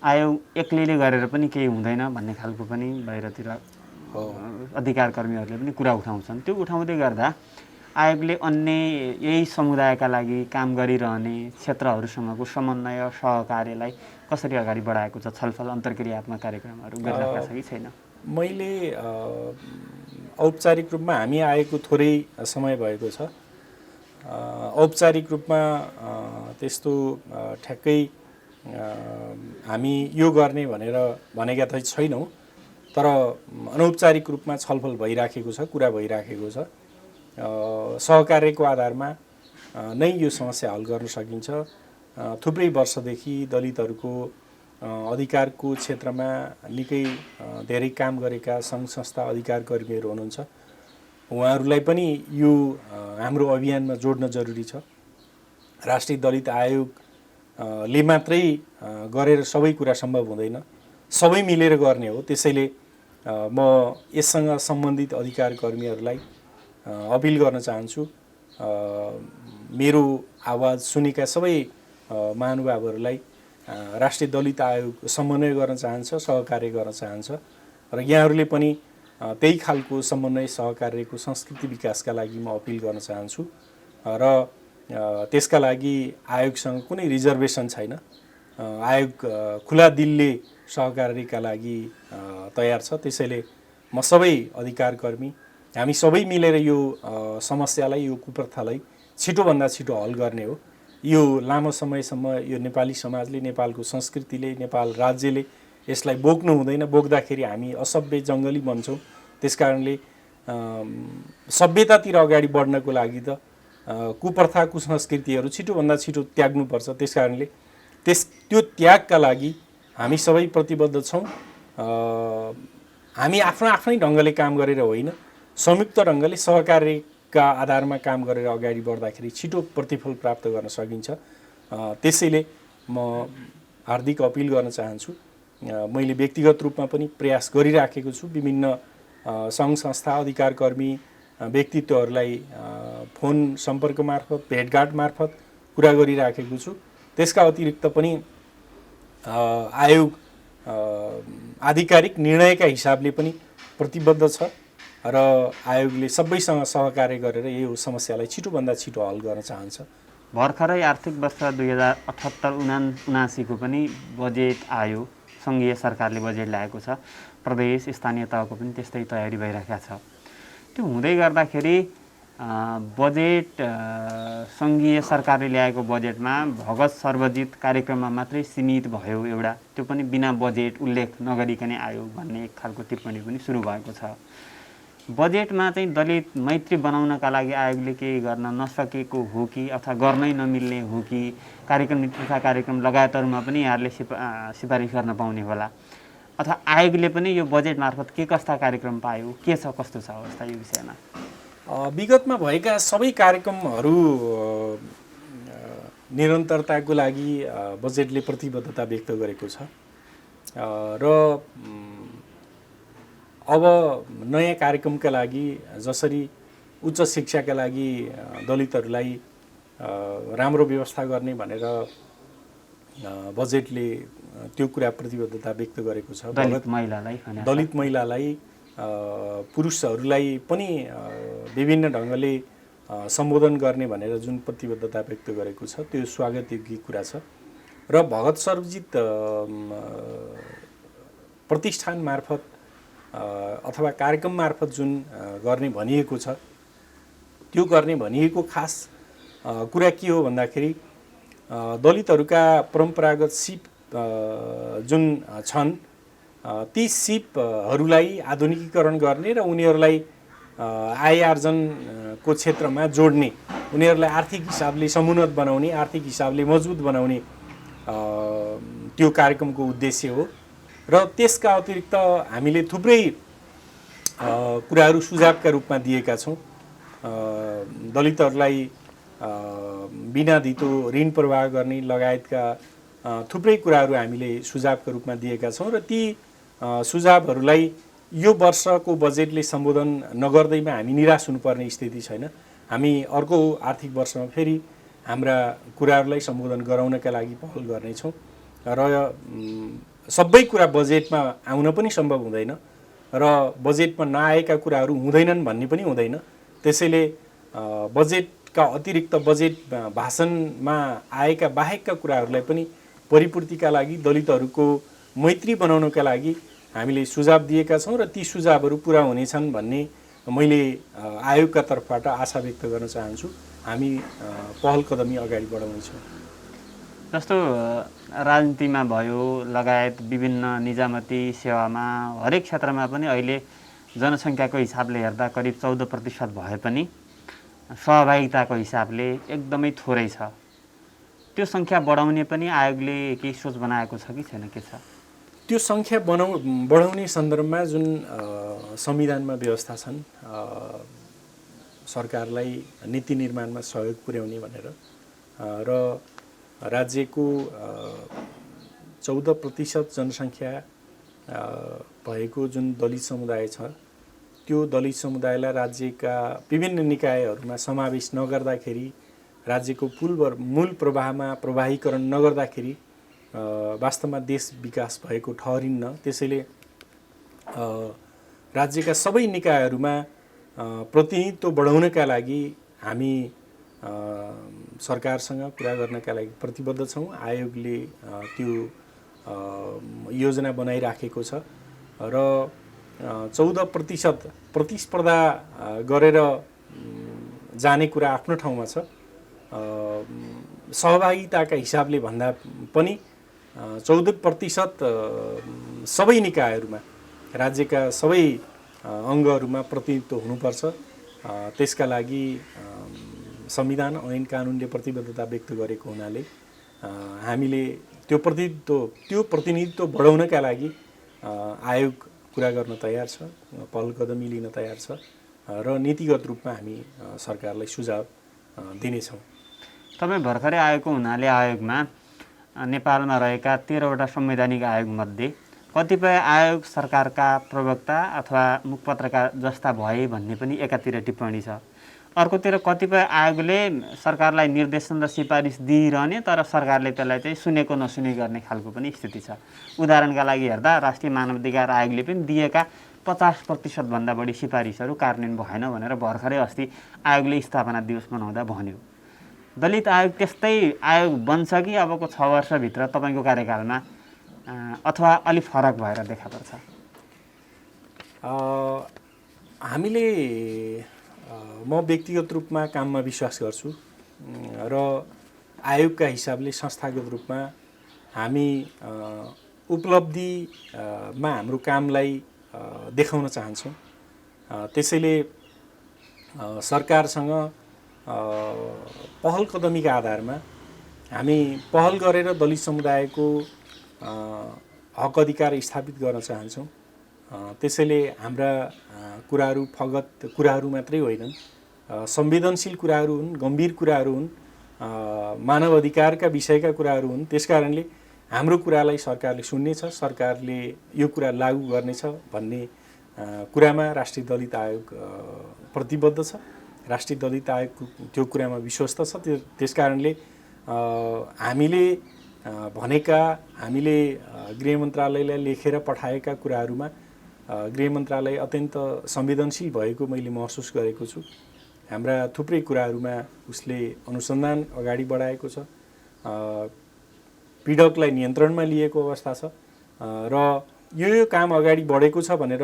आयोग एक्लैले गरेर पनि केही हुँदैन भन्ने खालको पनि बाहिरतिर अधिकार कर्मीहरूले पनि कुरा उठाउँछन्। त्यो उठाउँदै गर्दा आयोगले अन्य यही समुदायका लागि काम गरिरहने क्षेत्रहरूसँगको समन्वय, सहकार्यलाई कसरी अगाडि बढाएको छ? छलफल, अन्तर्क्रियात्मक कार्यक्रमहरू गरिरहेको छ कि छैन? मैले औपचारिक रूपमा हामी आएको थोरै समय भएको छ। औपचारिक रूपमा त्यस्तो ठ्याक्कै हामी यो गर्ने भनेर भनेका त छैनौँ, तर अनौपचारिक रूपमा छलफल भइराखेको छ, कुरा भइराखेको छ। सहकार्यको आधारमा नै यो समस्या हल गर्न सकिन्छ। थुप्रै वर्षदेखि दलितहरूको अधिकारको क्षेत्रमा निकै धेरै काम गरेका सङ्घ संस्था अधिकार कर्मीहरू हुनुहुन्छ, उहाँहरूलाई पनि यो हाम्रो अभियानमा जोड्न जरुरी छ। राष्ट्रिय दलित आयोगले मात्रै गरेर सबै कुरा सम्भव हुँदैन, सबै मिलेर गर्ने हो। त्यसैले म यससँग सम्बन्धित अधिकार कर्मीहरूलाई अपिल गर्न चाहन्छु, मेरो आवाज सुनेका सबै महानुभावहरूलाई राष्ट्रिय दलित आयोग समन्वय गर्न चाहन्छ, सहकार्य गर्न चाहन्छ र यहाँहरूले पनि त्यही खालको समन्वय सहकार्यको संस्कृति विकासका लागि म अपिल गर्न चाहन्छु र त्यसका लागि आयोगसँग कुनै रिजर्भेसन छैन। आयोग खुला दिलले सहकार्यका लागि तयार छ। त्यसैले म सबै अधिकार कर्मी हामी सबै मिलेर यो समस्यालाई, यो कुप्रथालाई छिटोभन्दा छिटो हल गर्ने हो। यो लामो समयसम्म यो नेपाली समाजले, नेपालको संस्कृतिले, नेपाल राज्यले यसलाई बोक्नु हुँदैन। बोक्दाखेरि हामी असभ्य जङ्गली बन्छौँ। त्यसकारणले सभ्यतातिर अगाडि बढ्नको लागि त कुप्रथा, कुसंस्कृतिहरू छिटोभन्दा छिटो त्याग्नुपर्छ। त्यसकारणले त्यो त्यागका लागि हामी सबै प्रतिबद्ध छौँ। हामी आफ्नै ढङ्गले काम गरेर होइन, संयुक्त ढङ्गले सहकार्यका आधारमा काम गरेर अगाडि बढ्दाखेरि छिटो प्रतिफल प्राप्त गर्न सकिन्छ। त्यसैले म हार्दिक अपिल गर्न चाहन्छु। मैले व्यक्तिगत रूपमा पनि प्रयास गरिराखेको छु। विभिन्न सङ्घ संस्था, अधिकार कर्मी व्यक्तित्वहरूलाई फोन सम्पर्क मार्फत, भेटघाट मार्फत कुरा गरिराखेको छु। त्यसका अतिरिक्त पनि आयोग आधिकारिक निर्णयका हिसाबले पनि प्रतिबद्ध छ र आयोगले सबैसँग सहकार्य गरेर यो समस्यालाई छिटोभन्दा छिटो हल गर्न चाहन्छ। भर्खरै आर्थिक वर्ष 2078-79 को पनि बजेट आयो। सङ्घीय सरकारले बजेट ल्याएको छ, प्रदेश स्थानीय तहको पनि त्यस्तै तयारी भइरहेको छ। त्यो हुँदै गर्दाखेरि बजेट सङ्घीय सरकारले ल्याएको बजेटमा भगत सर्वजित कार्यक्रममा मात्रै सीमित भयो एउटा, त्यो पनि बिना बजेट उल्लेख नगरिकनै आयो भन्ने एक खालको टिप्पणी पनि सुरु भएको छ। बजेटमा चाहिँ दलित मैत्री बनाउनका लागि आयोगले केही गर्न नसकेको हो कि अथवा गर्नै नमिल्ने हो कि, कार्यक्रम नीति तथा कार्यक्रम लगायतहरूमा पनि यहाँहरूले सिफारिस गर्न पाउने होला, अथवा आयोगले पनि यो बजेट मार्फत के कस्ता कार्यक्रम पायो, के छ, कस्तो छ अवस्था यो विषयमा? विगतमा भएका सबै कार्यक्रमहरू निरन्तरताको लागि बजेटले प्रतिबद्धता व्यक्त गरेको छ र अब नयाँ कार्यक्रमका लागि जसरी उच्च शिक्षाका लागि दलितहरूलाई राम्रो व्यवस्था गर्ने भनेर बजेटले त्यो कुरा प्रतिबद्धता व्यक्त गरेको छ। दलित महिलालाई भने दलित महिलालाई पुरुषहरूलाई पनि विभिन्न ढङ्गले सम्बोधन गर्ने भनेर जुन प्रतिबद्धता व्यक्त गरेको छ त्यो स्वागतयोग्य कुरा छ। र भगत सर्वजित प्रतिष्ठान मार्फत अथवा कार्यक्रम मार्फत जुन गर्ने भनिएको छ त्यो गर्ने भनिएको खास कुरा के हो भन्दाखेरि दलितहरूका परम्परागत सिप जुन छन् ती सिपहरूलाई आधुनिकीकरण गर्ने र उनीहरूलाई आय आर्जनको क्षेत्रमा जोड्ने, उनीहरूलाई आर्थिक हिसाबले समुन्नत बनाउने, आर्थिक हिसाबले मजबुत बनाउने त्यो कार्यक्रमको उद्देश्य हो। र त्यसका अतिरिक्त हामीले थुप्रै कुराहरू सुझावका रूपमा दिएका छौँ। दलितहरूलाई बिना धितो ऋण प्रवाह गर्ने लगायतका थुप्रै कुराहरू हामीले सुझावका रूपमा दिएका छौँ। र ती सुझावहरूलाई यो वर्षको बजेटले सम्बोधन नगर्दैमा हामी निराश हुनुपर्ने स्थिति छैन। हामी अर्को आर्थिक वर्षमा फेरि हाम्रा कुराहरूलाई सम्बोधन गराउनका लागि पहल गर्नेछौँ। र सबै कुरा बजेटमा आउन पनि सम्भव हुँदैन र बजेटमा नआएका कुराहरू हुँदैनन् भन्ने पनि हुँदैन। त्यसैले बजेटका अतिरिक्त बजेट भाषणमा आएका बाहेकका कुराहरूलाई पनि परिपूर्तिका लागि दलितहरूको मैत्री बनाउनका लागि हामीले सुझाव दिएका छौँ र ती सुझावहरू पुरा हुनेछन् भन्ने मैले आयोगका तर्फबाट आशा व्यक्त गर्न चाहन्छु। हामी पहल कदमी अगाडि बढाउनेछौँ। जस्तो राजनीतिमा भयो लगायत विभिन्न निजामती सेवामा हरेक क्षेत्रमा पनि अहिले जनसङ्ख्याको हिसाबले हेर्दा करिब 14% भए पनि सहभागिताको हिसाबले एकदमै थोरै छ। त्यो सङ्ख्या बढाउने पनि आयोगले केही सोच बनाएको छ कि छैन, के छ? त्यो सङ्ख्या बढाउने सन्दर्भमा जुन संविधानमा व्यवस्था छन् सरकारलाई नीति निर्माणमा सहयोग पुर्याउने भनेर र राज्यको 14% जनसङ्ख्या भएको जुन दलित समुदाय छ त्यो दलित समुदायलाई राज्यका विभिन्न निकायहरूमा समावेश नगर्दाखेरि, राज्यको मूल प्रवाहमा प्रवाहीकरण नगर्दाखेरि वास्तवमा देश विकास भएको ठहरिन्न। त्यसैले राज्यका सबै निकायहरूमा प्रतिनिधित्व बढाउनका लागि हामी सरकारसँग कुरा गर्नका लागि प्रतिबद्ध छौँ। आयोगले त्यो योजना बनाइराखेको छ र 14% प्रतिस्पर्धा गरेर जाने कुरा आफ्नो ठाउँमा छ। सहभागिताका हिसाबले भन्दा पनि 14% सबै निकायहरूमा राज्यका सबै अङ्गहरूमा प्रतिनिधित्व हुनुपर्छ। त्यसका लागि संविधान ऐन कानुनले प्रतिबद्धता व्यक्त गरेको हुनाले हामीले त्यो प्रतिनिधित्व बढाउनका लागि आयोग कुरा गर्न तयार छ, पहल कदमी लिन तयार छ र नीतिगत रूपमा हामी सरकारलाई सुझाव दिनेछौँ। तपाईँ भर्खरै आएको हुनाले आयोगमा नेपालमा रहेका 13वटा संवैधानिक आयोगमध्ये कतिपय आयोग सरकारका प्रवक्ता अथवा मुखपत्रकार जस्ता भए भन्ने पनि एकातिर टिप्पणी छ। अर्कोतिर कतिपय आयोगले सरकारलाई निर्देशन र सिफारिस दिइरहने तर सरकारले त्यसलाई चाहिँ सुनेको नसुने गर्ने खालको पनि स्थिति छ। उदाहरणका लागि हेर्दा राष्ट्रिय मानवाधिकार आयोगले पनि दिएका 50% भन्दा बढी सिफारिसहरू कार्यान्वयन भएन भनेर भर्खरै अस्ति आयोगले स्थापना दिवस मनाउँदा भन्यो। दलित आयोग त्यस्तै आयोग बन्छ कि अबको 6 वर्षभित्र तपाईँको कार्यकालमा अथवा अलि फरक भएर देखा पर्छ? हामीले म व्यक्तिगत रूपमा काममा विश्वास गर्छु र आयोगका हिसाबले संस्थागत रूपमा हामी उपलब्धिमा हाम्रो कामलाई देखाउन चाहन्छौँ। त्यसैले सरकारसँग पहल कदमीका आधारमा हामी पहल गरेर दलित समुदायको हक अधिकार स्थापित गर्न चाहन्छौँ। त्यसैले हाम्रा कुराहरू फगत कुराहरू मात्रै होइनन्, संवेदनशील कुराहरू हुन्, गम्भीर कुराहरू हुन्, मानव अधिकारका विषयका कुराहरू हुन्। त्यसकारणले हाम्रो कुरालाई सरकारले सुन्नेछ, सरकारले यो कुरा लागू गर्नेछ भन्ने कुरामा राष्ट्रिय दलित आयोग प्रतिबद्ध छ। राष्ट्रिय दलित आयोग त्यो कुरामा विश्वस्त छ। त्यसकारणले हामीले भनेका हामीले गृह मन्त्रालयलाई लेखेर पठाएका कुराहरूमा गृह मन्त्रालय अत्यन्त संवेदनशील भएको मैले महसुस गरेको छु। हाम्रा थुप्रै कुराहरूमा उसले अनुसन्धान अगाडि बढाएको छ, पीडकलाई नियन्त्रणमा लिएको अवस्था छ र यो काम अगाडि बढेको छ भनेर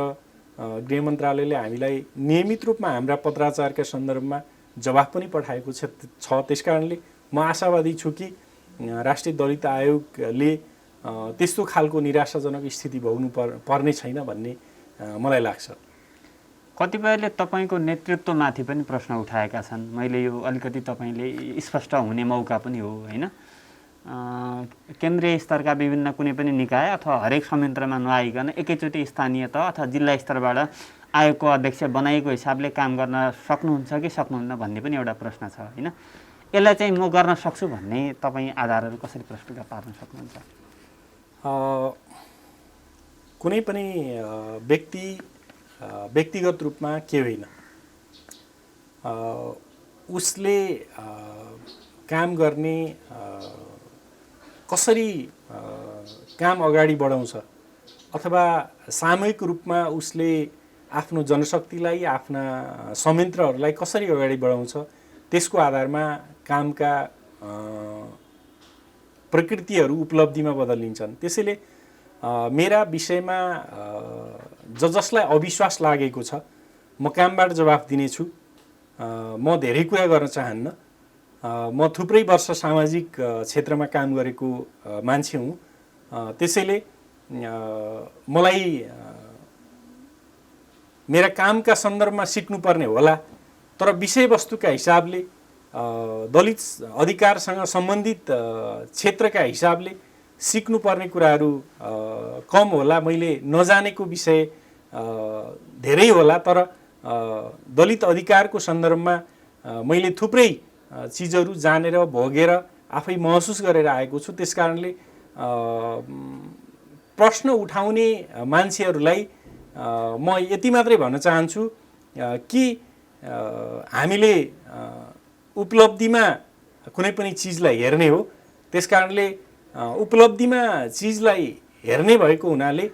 गृह मन्त्रालयले हामीलाई नियमित रूपमा हाम्रा पत्राचारका सन्दर्भमा जवाफ पनि पठाएको छ। त्यसकारणले म आशावादी छु कि राष्ट्रिय दलित आयोगले त्यस्तो खालको निराशाजनक स्थिति भोग्नु पर्ने छैन भन्ने मलाई लाग्छ। कतिपयले तपाईँको नेतृत्वमाथि पनि प्रश्न उठाएका छन्। मैले यो अलिकति तपाईँले स्पष्ट हुने मौका पनि हो होइन। केन्द्रीय स्तरका विभिन्न कुनै पनि निकाय अथवा हरेक संयन्त्रमा नआइकन एकैचोटि स्थानीय तह अथवा जिल्ला स्तरबाट आयोगको अध्यक्ष बनाएको हिसाबले काम गर्न सक्नुहुन्छ कि सक्नुहुन्न भन्ने पनि एउटा प्रश्न छ होइन। यसलाई चाहिँ म गर्न सक्छु भन्ने तपाईँ आधारहरू कसरी प्रस्तुत पार्न सक्नुहुन्छ? कुनै पनि व्यक्तिगत रूपमा के होइन, उसले काम गर्ने कसरी काम अगाडि बढाउँछ अथवा सामूहिक रूपमा उसले आफ्नो जनशक्तिलाई आफ्ना संयन्त्रहरूलाई कसरी अगाडि बढाउँछ त्यसको आधारमा कामका प्रकृतिहरू उपलब्धिमा बदलिन्छन्। त्यसैले मेरा विषयमा जसलाई अविश्वास लागेको छ म कामबाट जवाफ दिनेछु। म धेरै कुरा गर्न चाहन्न। म थुप्रै वर्ष सामाजिक क्षेत्रमा काम गरेको मान्छे हुँ। त्यसैले मलाई मेरा कामका सन्दर्भमा सिक्नुपर्ने होला, तर विषयवस्तुका हिसाबले दलित अधिकारसँग सम्बन्धित क्षेत्रका हिसाबले सिक्नुपर्ने कुराहरू कम होला। मैले नजानेको विषय धेरै होला, तर दलित अधिकारको सन्दर्भमा मैले थुप्रै चिजहरू जानेर भोगेर आफै महसुस गरेर आएको छु। त्यसकारणले प्रश्न उठाउने मान्छेहरूलाई म यति मात्रै भन्न चाहन्छु कि हामीले उपलब्धिमा कुनै पनि चिजलाई हेर्ने हो। त्यसकारणले उपलब्धिमा चिजलाई हेर्ने भएको हुनाले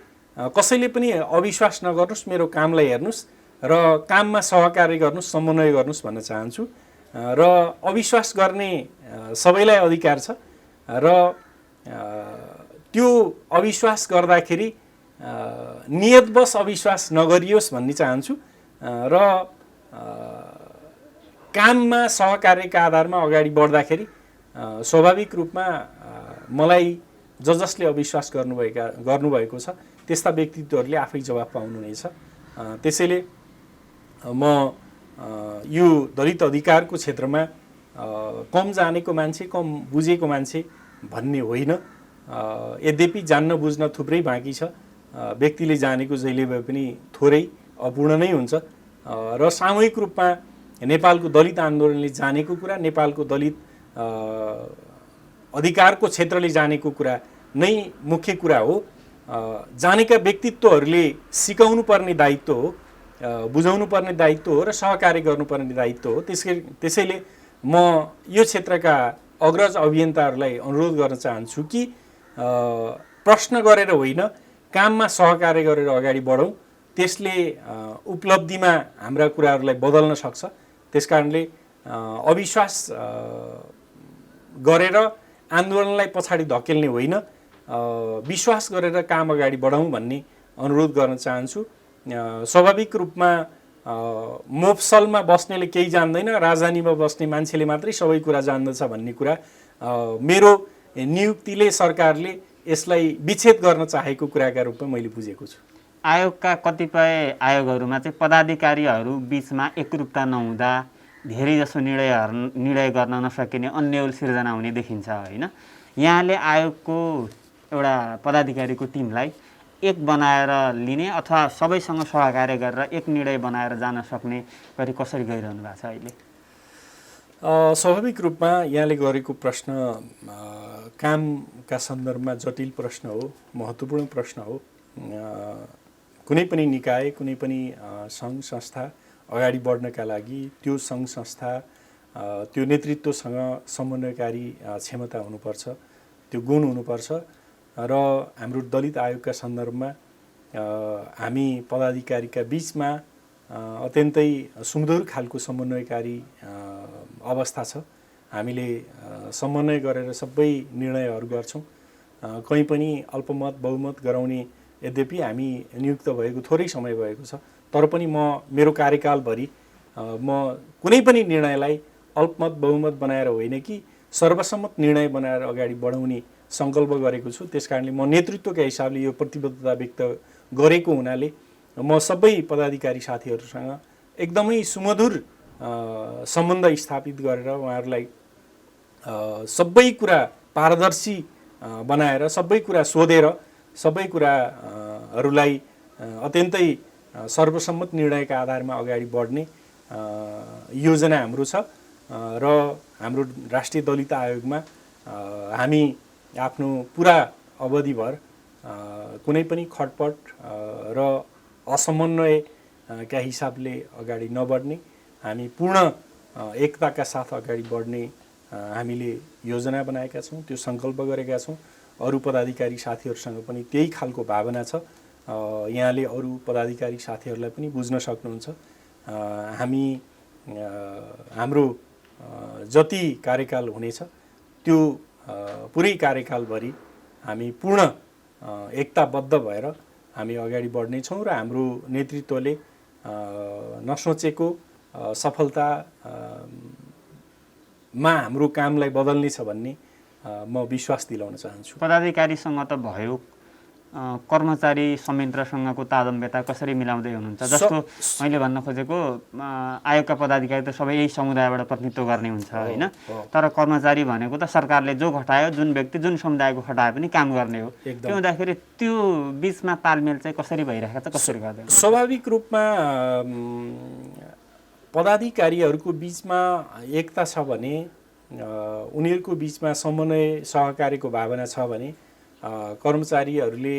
कसैले पनि अविश्वास नगर्नुहोस्, मेरो कामलाई हेर्नुहोस् र काममा सहकार्य गर्नुहोस्, समन्वय गर्नुहोस् भन्न चाहन्छु। र अविश्वास गर्ने सबैलाई अधिकार छ र त्यो अविश्वास गर्दाखेरि नियतवश अविश्वास नगरियोस् भन्ने चाहन्छु र काममा सहकार्यका आधारमा अगाडि बढ्दाखेरि स्वाभाविक रूपमा मलाई जसले अविश्वास गर्नुभएको छ त्यस्ता व्यक्तित्वहरूले आफै जवाफ पाउनुहुनेछ। त्यसैले म यो दलित अधिकारको क्षेत्रमा कम जानेको मान्छे, कम बुझेको मान्छे भन्ने होइन। यद्यपि जान्न बुझ्न थुप्रै बाँकी छ। व्यक्तिले जानेको जहिले भए पनि थोरै अपूर्ण नै हुन्छ र सामूहिक रूपमा नेपालको दलित आन्दोलनले जानेको कुरा, नेपालको दलित अधिकारको क्षेत्रले जानेको कुरा नै मुख्य कुरा हो। जानेका व्यक्तित्वहरूले सिकाउनु पर्ने दायित्व हो, बुझाउनु पर्ने दायित्व हो र सहकार्य गर्नुपर्ने दायित्व हो। त्यसैले म यो क्षेत्रका अग्रज अभियन्ताहरूलाई अनुरोध गर्न चाहन्छु कि प्रश्न गरेर होइन, काममा सहकार्य गरेर अगाडि बढौँ। त्यसले उपलब्धिमा हाम्रा कुराहरूलाई बदल्न सक्छ। त्यसकारणले अविश्वास गरेर आन्दोलनलाई पछाडि धकेल्ने होइन, विश्वास गरेर काम अगाडि बढाउँ भन्ने अनुरोध गर्न चाहन्छु। स्वाभाविक रूपमा मोफसलमा बस्नेले केही जान्दैन, राजधानीमा बस्ने मान्छेले मात्रै सबै कुरा जान्दछ भन्ने कुरा मेरो नियुक्तिले, सरकारले यसलाई विच्छेद गर्न चाहेको कुराका रूपमा मैले बुझेको छु। आयोगका कतिपय आयोगहरूमा चाहिँ पदाधिकारीहरू बिचमा एकरूपता नहुँदा धेरैजसो निर्णय गर्न नसकिने अन्यल सिर्जना हुने देखिन्छ होइन। यहाँले आयोगको एउटा पदाधिकारीको टिमलाई एक बनाएर लिने अथवा सबैसँग सहकार्य गरेर एक निर्णय बनाएर जान सक्ने गरी कसरी गइरहनु भएको छ अहिले? स्वाभाविक रूपमा यहाँले गरेको प्रश्न कामका सन्दर्भमा जटिल प्रश्न हो, महत्त्वपूर्ण प्रश्न हो। कुनै पनि निकाय, कुनै पनि सङ्घ संस्था अगाडि बढ्नका लागि त्यो सङ्घ संस्था त्यो नेतृत्वसँग समन्वयकारी क्षमता हुनुपर्छ। त्यो गुण हुनुपर्छ र हाम्रो दलित आयोगका सन्दर्भमा हामी पदाधिकारीका बिचमा अत्यन्तै सुमधुर खालको समन्वयकारी अवस्था छ। हामीले समन्वय गरेर सबै निर्णयहरू गर्छौँ। कहीँ पनि अल्पमत बहुमत गराउने, यद्यपि हामी नियुक्त भएको थोरै समय भएको छ, तर पनि मेरो कार्यकालभरि म कुनै पनि निर्णयलाई अल्पमत बहुमत बनाएर होइन कि सर्वसम्मत निर्णय बनाएर अगाडि बढाउने सङ्कल्प गरेको छु। त्यसकारणले म नेतृत्वका हिसाबले यो प्रतिबद्धता व्यक्त गरेको हुनाले म सबै पदाधिकारी साथीहरूसँग एकदमै सुमधुर सम्बन्ध स्थापित गरेर उहाँहरूलाई सबै कुरा पारदर्शी बनाएर, सबै कुरा सोधेर, सबै कुराहरूलाई अत्यन्तै सर्वसम्मत निर्णयका आधारमा अगाडि बढ्ने योजना हाम्रो छ र हाम्रो राष्ट्रिय दलित आयोगमा हामी आफ्नो पुरा अवधिभर कुनै पनि खटपट र असमन्वयका हिसाबले अगाडि नबढ्ने, हामी पूर्ण एकताका साथ अगाडि बढ्ने हामीले योजना बनाएका छौँ, त्यो सङ्कल्प गरेका छौँ। अरू पदाधिकारी साथीहरूसँग पनि त्यही खालको भावना छ। यहाँले अरू पदाधिकारी साथीहरूलाई पनि बुझ्न सक्नुहुन्छ। हाम्रो जति कार्यकाल हुनेछ त्यो पुरै कार्यकालभरि हामी पूर्ण एकताबद्ध भएर हामी अगाडि बढ्नेछौँ र हाम्रो नेतृत्वले नसोचेको सफलतामा हाम्रो कामलाई बदल्नेछ भन्ने म विश्वास दिलाउन चाहन्छु। पदाधिकारीसँग त भयो, कर्मचारी संयन्त्रसँगको तादम्यता कसरी मिलाउँदै हुनुहुन्छ? जस्तो मैले भन्न खोजेको, आयोगका पदाधिकारी त सबै यही समुदायबाट प्रतिनिधित्व गर्ने हुन्छ होइन, तर कर्मचारी भनेको त सरकारले जो खटायो, जुन व्यक्ति जुन समुदायको खटाए पनि काम गर्ने हो। त्यो हुँदाखेरि त्यो बिचमा तालमेल चाहिँ कसरी भइरहेको छ, कसरी गर्दै? स्वाभाविक रूपमा पदाधिकारीहरूको बिचमा एकता छ भने, उनीहरूको बिचमा समन्वय सहकार्यको भावना छ भने कर्मचारीहरूले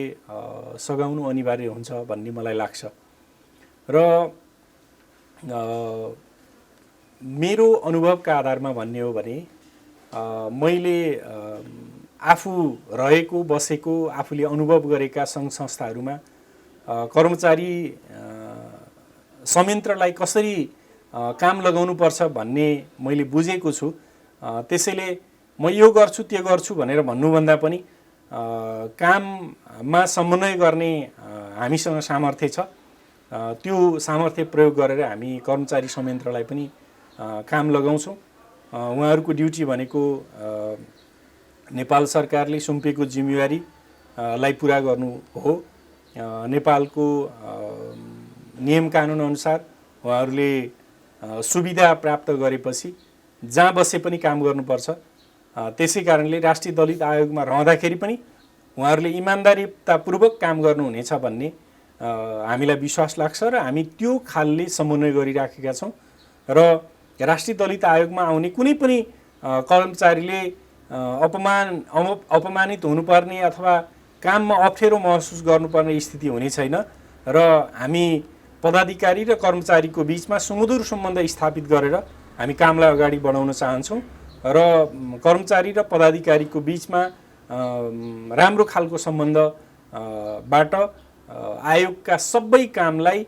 सघाउनु अनिवार्य हुन्छ भन्ने मलाई लाग्छ। र मेरो अनुभवका आधारमा भन्ने हो भने मैले आफू रहेको बसेको, आफूले अनुभव गरेका सङ्घ संस्थाहरूमा कर्मचारी संयन्त्रलाई कसरी काम लगाउनुपर्छ भन्ने मैले बुझेको छु। त्यसैले म यो गर्छु त्यो गर्छु भनेर भन्नुभन्दा पनि काममा समन्वय गर्ने हामीसँग सामर्थ्य छ। त्यो सामर्थ्य प्रयोग गरेर हामी कर्मचारी संयन्त्रलाई पनि काम लगाउँछौँ। उहाँहरूको ड्युटी भनेको नेपाल सरकारले सुम्पेको जिम्मेवारीलाई पुरा गर्नु हो। नेपालको नियम कानुन अनुसार उहाँहरूले सुविधा प्राप्त गरेपछि जहाँ बसे पनि काम गर्नुपर्छ। त्यसै कारणले राष्ट्रिय दलित आयोगमा रहँदाखेरि पनि उहाँहरूले इमान्दारितापूर्वक काम गर्नुहुनेछ भन्ने हामीलाई विश्वास लाग्छ र हामी त्यो खालले समन्वय गरिराखेका छौँ। र राष्ट्रिय दलित आयोगमा आउने कुनै पनि कर्मचारीले अपमानित हुनुपर्ने अथवा काममा अप्ठ्यारो महसुस गर्नुपर्ने स्थिति हुने छैन र हामी पदाधिकारी र कर्मचारीको बिचमा सुमधुर सम्बन्ध स्थापित गरेर हामी कामलाई अगाडि बढाउन चाहन्छौँ र कर्मचारी र पदाधिकारीको बिचमा राम्रो खालको सम्बन्धबाट आयोगका सबै कामलाई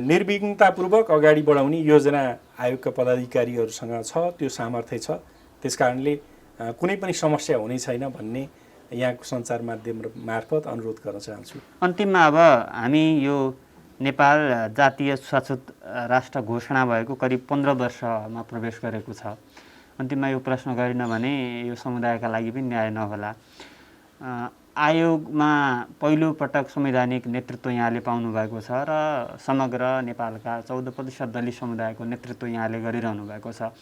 निर्विघ्नतापूर्वक अगाडि बढाउने योजना आयोगका पदाधिकारीहरूसँग छ, त्यो सामर्थ्य छ। त्यसकारणले कुनै पनि समस्या हुने छैन भन्ने यहाँको सञ्चार माध्यम मार्फत अनुरोध गर्न चाहन्छु। अन्तिममा अब हामी यो नेपाल जातीय छुवाछुत राष्ट्र घोषणा भएको करिब 15 वर्षमा प्रवेश गरेको छ। अन्तिममा यो प्रश्न गरिन भने यो समुदायका लागि पनि न्याय नहोला। आयोगमा पहिलोपटक संवैधानिक नेतृत्व यहाँले पाउनुभएको छ र समग्र नेपालका 14% दलित समुदायको नेतृत्व यहाँले गरिरहनु भएको छ।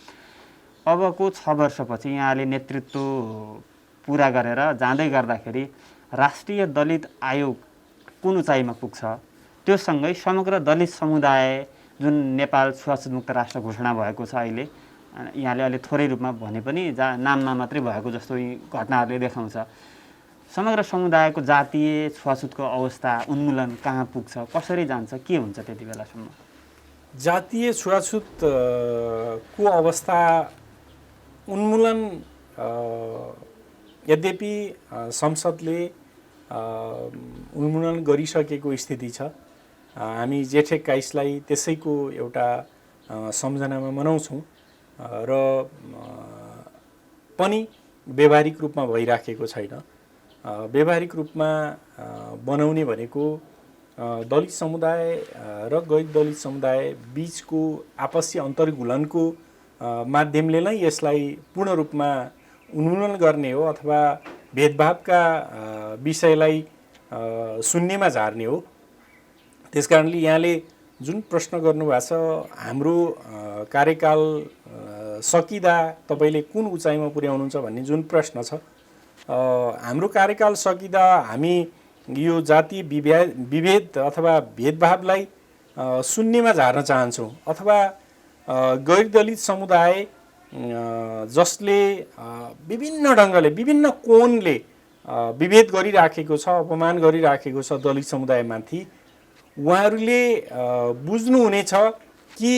अबको 6 वर्षपछि यहाँले नेतृत्व पुरा गरेर जाँदै गर्दाखेरि राष्ट्रिय दलित आयोग कुन उचाइमा पुग्छ, त्यो सँगै समग्र दलित समुदाय जुन नेपाल छुवाछुतमुक्त राष्ट्र घोषणा भएको छ अहिले, यहाँले अलि थोरै रूपमा भने पनि नाममा मात्रै भएको जस्तो घटनाहरूले देखाउँछ, समग्र समुदायको जातीय छुवाछुतको अवस्था उन्मूलन कहाँ पुग्छ, कसरी जान्छ, के हुन्छ त्यति बेलासम्म? जातीय छुवाछुतको अवस्था उन्मूलन यद्यपि संसदले उन्मूलन गरिसकेको स्थिति छ। हामी जेठ 21लाई त्यसैको एउटा सम्झनामा मनाउँछौँ र पनि व्यवहारिक रूपमा भइराखेको छैन। व्यवहारिक रूपमा बनाउने भनेको दलित समुदाय र गैर दलित समुदाय बीचको आपसी अन्तर्घुलनको माध्यमले नै यसलाई पूर्ण रूपमा उन्मूलन गर्ने हो अथवा भेदभावका विषयलाई शून्यमा झार्ने हो। त्यसकारणले यहाँले जुन प्रश्न गर्नुभएको छ, हाम्रो कार्यकाल सकिँदा तपाईँले कुन उचाइमा पुर्याउनुहुन्छ भन्ने जुन प्रश्न छ, हाम्रो कार्यकाल सकिँदा हामी यो जातीय विभेद अथवा भेदभावलाई शून्यमा झार्न चाहन्छौँ अथवा गैर दलित समुदाय जसले विभिन्न ढङ्गले विभिन्न कोणले विभेद गरिराखेको छ, अपमान गरिराखेको छ दलित समुदायमाथि, उहाँहरूले बुझ्नुहुनेछ कि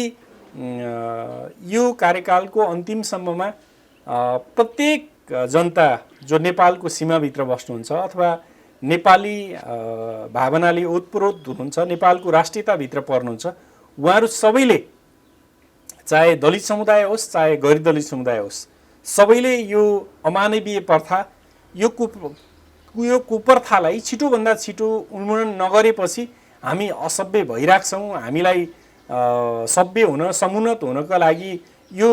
यो कार्यकालको अन्तिमसम्ममा प्रत्येक जनता जो नेपालको सीमाभित्र बस्नुहुन्छ अथवा नेपाली भावनाले ओतप्रोत हुनुहुन्छ, नेपालको राष्ट्रियताभित्र पर्नुहुन्छ, उहाँहरू सबैले, चाहे दलित समुदाय होस् चाहे गैर दलित समुदाय होस्, सबैले यो अमानवीय प्रथा, यो कुप्रथालाई छिटोभन्दा छिटो उन्मूलन नगरेपछि हामी असभ्य भइराख्छौँ। हामीलाई सभ्य हुन, समुन्नत हुनका लागि यो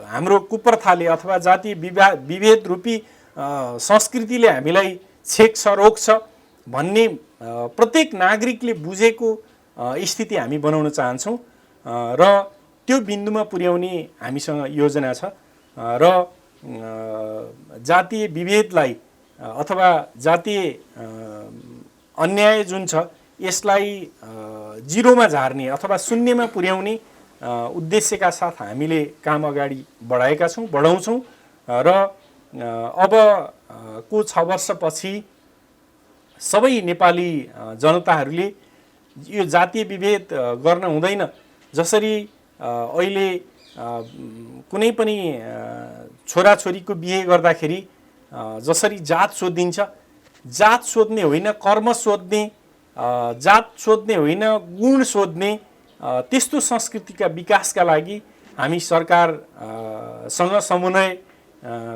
हाम्रो कुप्रथाले अथवा जातीय विभेद रूपी संस्कृतिले हामीलाई छेक्छ, रोक्छ भन्ने प्रत्येक नागरिकले बुझेको स्थिति हामी बनाउन चाहन्छौँ र त्यो बिन्दुमा पुर्याउने हामीसँग योजना छ र जातीय विभेदलाई अथवा जातीय अन्याय जुन छ यसलाई जिरोमा झार्ने अथवा शून्यमा पुर्याउने उद्देश्यका साथ हामीले काम अगाडि बढाएका छौँ, बढाउँछौँ र अबको 6 वर्षपछि सबै नेपाली जनताहरूले यो जातीय विभेद गर्न हुँदैन। जसरी अहिले कुनै पनि छोराछोरीको बिहे गर्दाखेरि जसरी जात सोधिन्छ, जात सोध्ने होइन, कर्म सोध्ने, जात सोध्ने होइन, गुण सोध्ने, त्यस्तो संस्कृतिका विकासका लागि हामी सरकारसँग समन्वय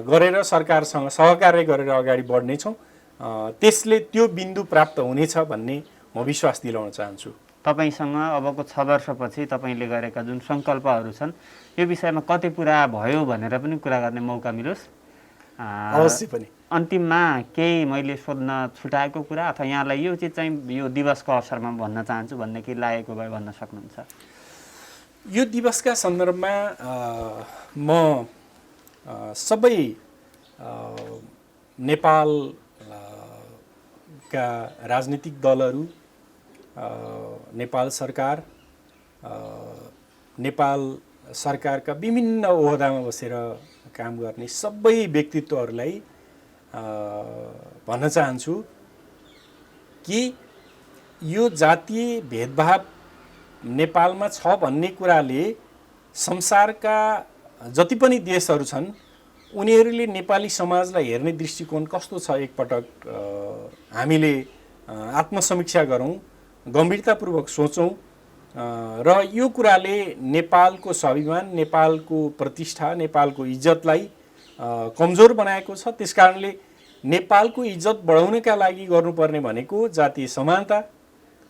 गरेर सरकारसँग सहकार्य गरेर अगाडि बढ्नेछौँ। त्यसले त्यो बिन्दु प्राप्त हुनेछ भन्ने म विश्वास दिलाउन चाहन्छु। तपाईसँग अबको 6 वर्षपछि तपाईँले गरेका जुन सङ्कल्पहरू छन् यो विषयमा कति पुरा भयो भनेर पनि कुरा गर्ने मौका मिलोस्। अवश्य पनि। अन्तिममा केही मैले सोध्न छुटाएको कुरा अथवा यहाँलाई यो चिज चाहिँ यो दिवसको अवसरमा भन्न चाहन्छु भन्ने केही लागेको भए भन्न सक्नुहुन्छ? यो दिवसका सन्दर्भमा म सबै नेपालका राजनीतिक दलहरू, नेपाल सरकार, नेपाल सरकारका विभिन्न ओहदामा बसेर काम गर्ने सबै व्यक्तित्वहरूलाई भन्न चाहन्छु कि यो जातीय भेदभाव नेपालमा छ भन्ने कुराले संसारका जति पनि देशहरू छन् उनीहरूले नेपाली समाजलाई हेर्ने दृष्टिकोण कस्तो छ एकपटक हामीले आत्मसमीक्षा गरौँ, गम्भीरतापूर्वक सोचौँ र यो कुराले नेपालको स्वाभिमान, नेपालको प्रतिष्ठा, नेपालको इज्जतलाई कमजोर बनाएको छ। त्यसकारणले नेपालको इज्जत बढाउनका लागि गर्नुपर्ने भनेको जातीय समानता,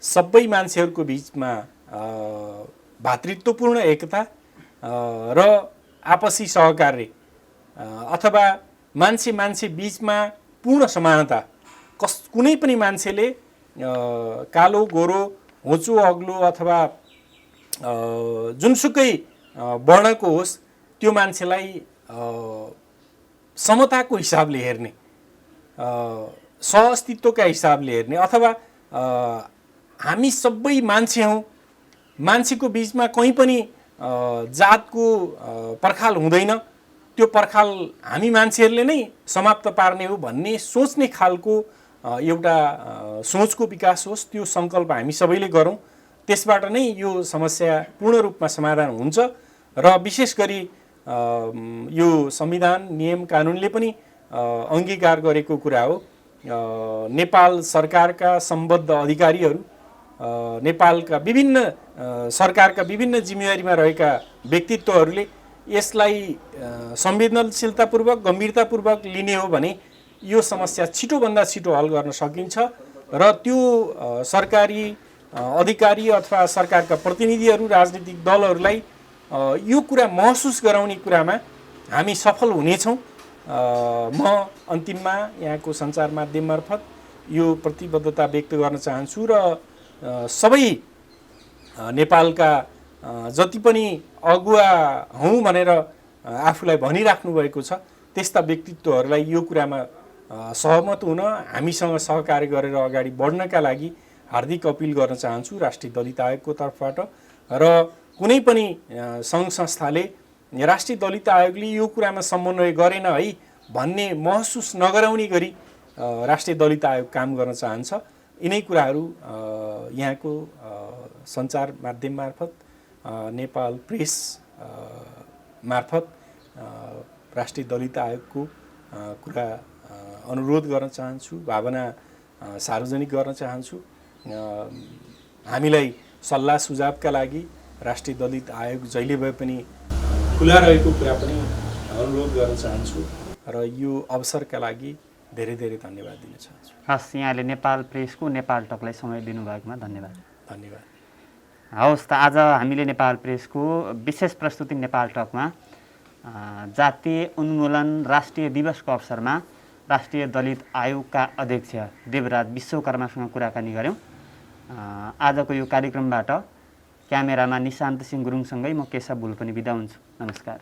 सबै मान्छेहरूको बिचमा भातृत्वपूर्ण एकता र आपसी सहकार्य अथवा मान्छे बीचमा पूर्ण समानता। कुनै पनि मान्छेले कालो गोरो, होचो अग्लो अथवा जुनसुकै वर्णको होस् त्यो मान्छेलाई समताको हिसाबले हेर्ने, सहअस्तित्वका हिसाबले हेर्ने अथवा हामी सबै मान्छे हौँ, मान्छेको बिचमा कहीँ पनि जातको पर्खाल हुँदैन, त्यो पर्खाल हामी मान्छेहरूले नै समाप्त पार्ने हो भन्ने सोच्ने खालको एउटा सोचको विकास होस्, त्यो सङ्कल्प हामी सबैले गरौँ। त्यसबाट नै यो समस्या पूर्ण रूपमा समाधान हुन्छ र विशेष गरी यो संविधान, नियम, कानुनले पनि अङ्गीकार गरेको कुरा हो। नेपाल सरकारका सम्बद्ध अधिकारीहरू, नेपालका विभिन्न सरकारका विभिन्न जिम्मेवारीमा रहेका व्यक्तित्वहरूले यसलाई संवेदनशीलतापूर्वक गम्भीरतापूर्वक लिने हो भने यो समस्या छिटोभन्दा छिटो हल गर्न सकिन्छ र त्यो सरकारी अधिकारी अथवा सरकारका प्रतिनिधिहरू, राजनीतिक दलहरूलाई यो कुरा महसुस गराउने कुरामा हामी सफल हुनेछौँ। म अन्तिममा यहाँको सञ्चार माध्यम मार्फत यो प्रतिबद्धता व्यक्त गर्न चाहन्छु र सबै नेपालका जति पनि अगुवा हौँ भनेर आफूलाई भनिराख्नु भएको छ त्यस्ता व्यक्तित्वहरूलाई यो कुरामा सहमत हुन, हामीसँग सहकार्य गरेर अगाडि बढ्नका लागि हार्दिक अपिल गर्न चाहन्छु राष्ट्रिय दलित आयोगको तर्फबाट। र कुनै पनि सङ्घ संस्थाले राष्ट्रिय दलित आयोगले यो कुरामा समन्वय गरेन है भन्ने महसुस नगराउने गरी राष्ट्रिय दलित आयोग काम गर्न चाहन्छ। यिनै कुराहरू यहाँको सञ्चार माध्यम मार्फत, नेपाल प्रेस मार्फत राष्ट्रिय दलित आयोगको कुरा अनुरोध गर्न चाहन्छु, भावना सार्वजनिक गर्न चाहन्छु। हामीलाई सल्लाह सुझावका लागि राष्ट्रिय दलित आयोग जहिले भए पनि खुला रहेको कुरा पनि अनुरोध गर्न चाहन्छु र यो अवसरका लागि धेरै धेरै धन्यवाद दिन चाहन्छु। हस्, यहाँले नेपाल प्रेसको नेपाल टकलाई समय दिनुभएकोमा धन्यवाद। धन्यवाद। हवस् त, आज हामीले नेपाल प्रेसको विशेष प्रस्तुति नेपाल टकमा जातीय उन्मूलन राष्ट्रिय दिवसको अवसरमा राष्ट्रिय दलित आयोगका अध्यक्ष देवराज विश्वकर्मासँग कुराकानी गऱ्यौँ। आजको यो कार्यक्रमबाट क्यामेरामा निशान्त सिंह गुरुङसँगै म केशव भुल पनि बिदा हुन्छु। नमस्कार।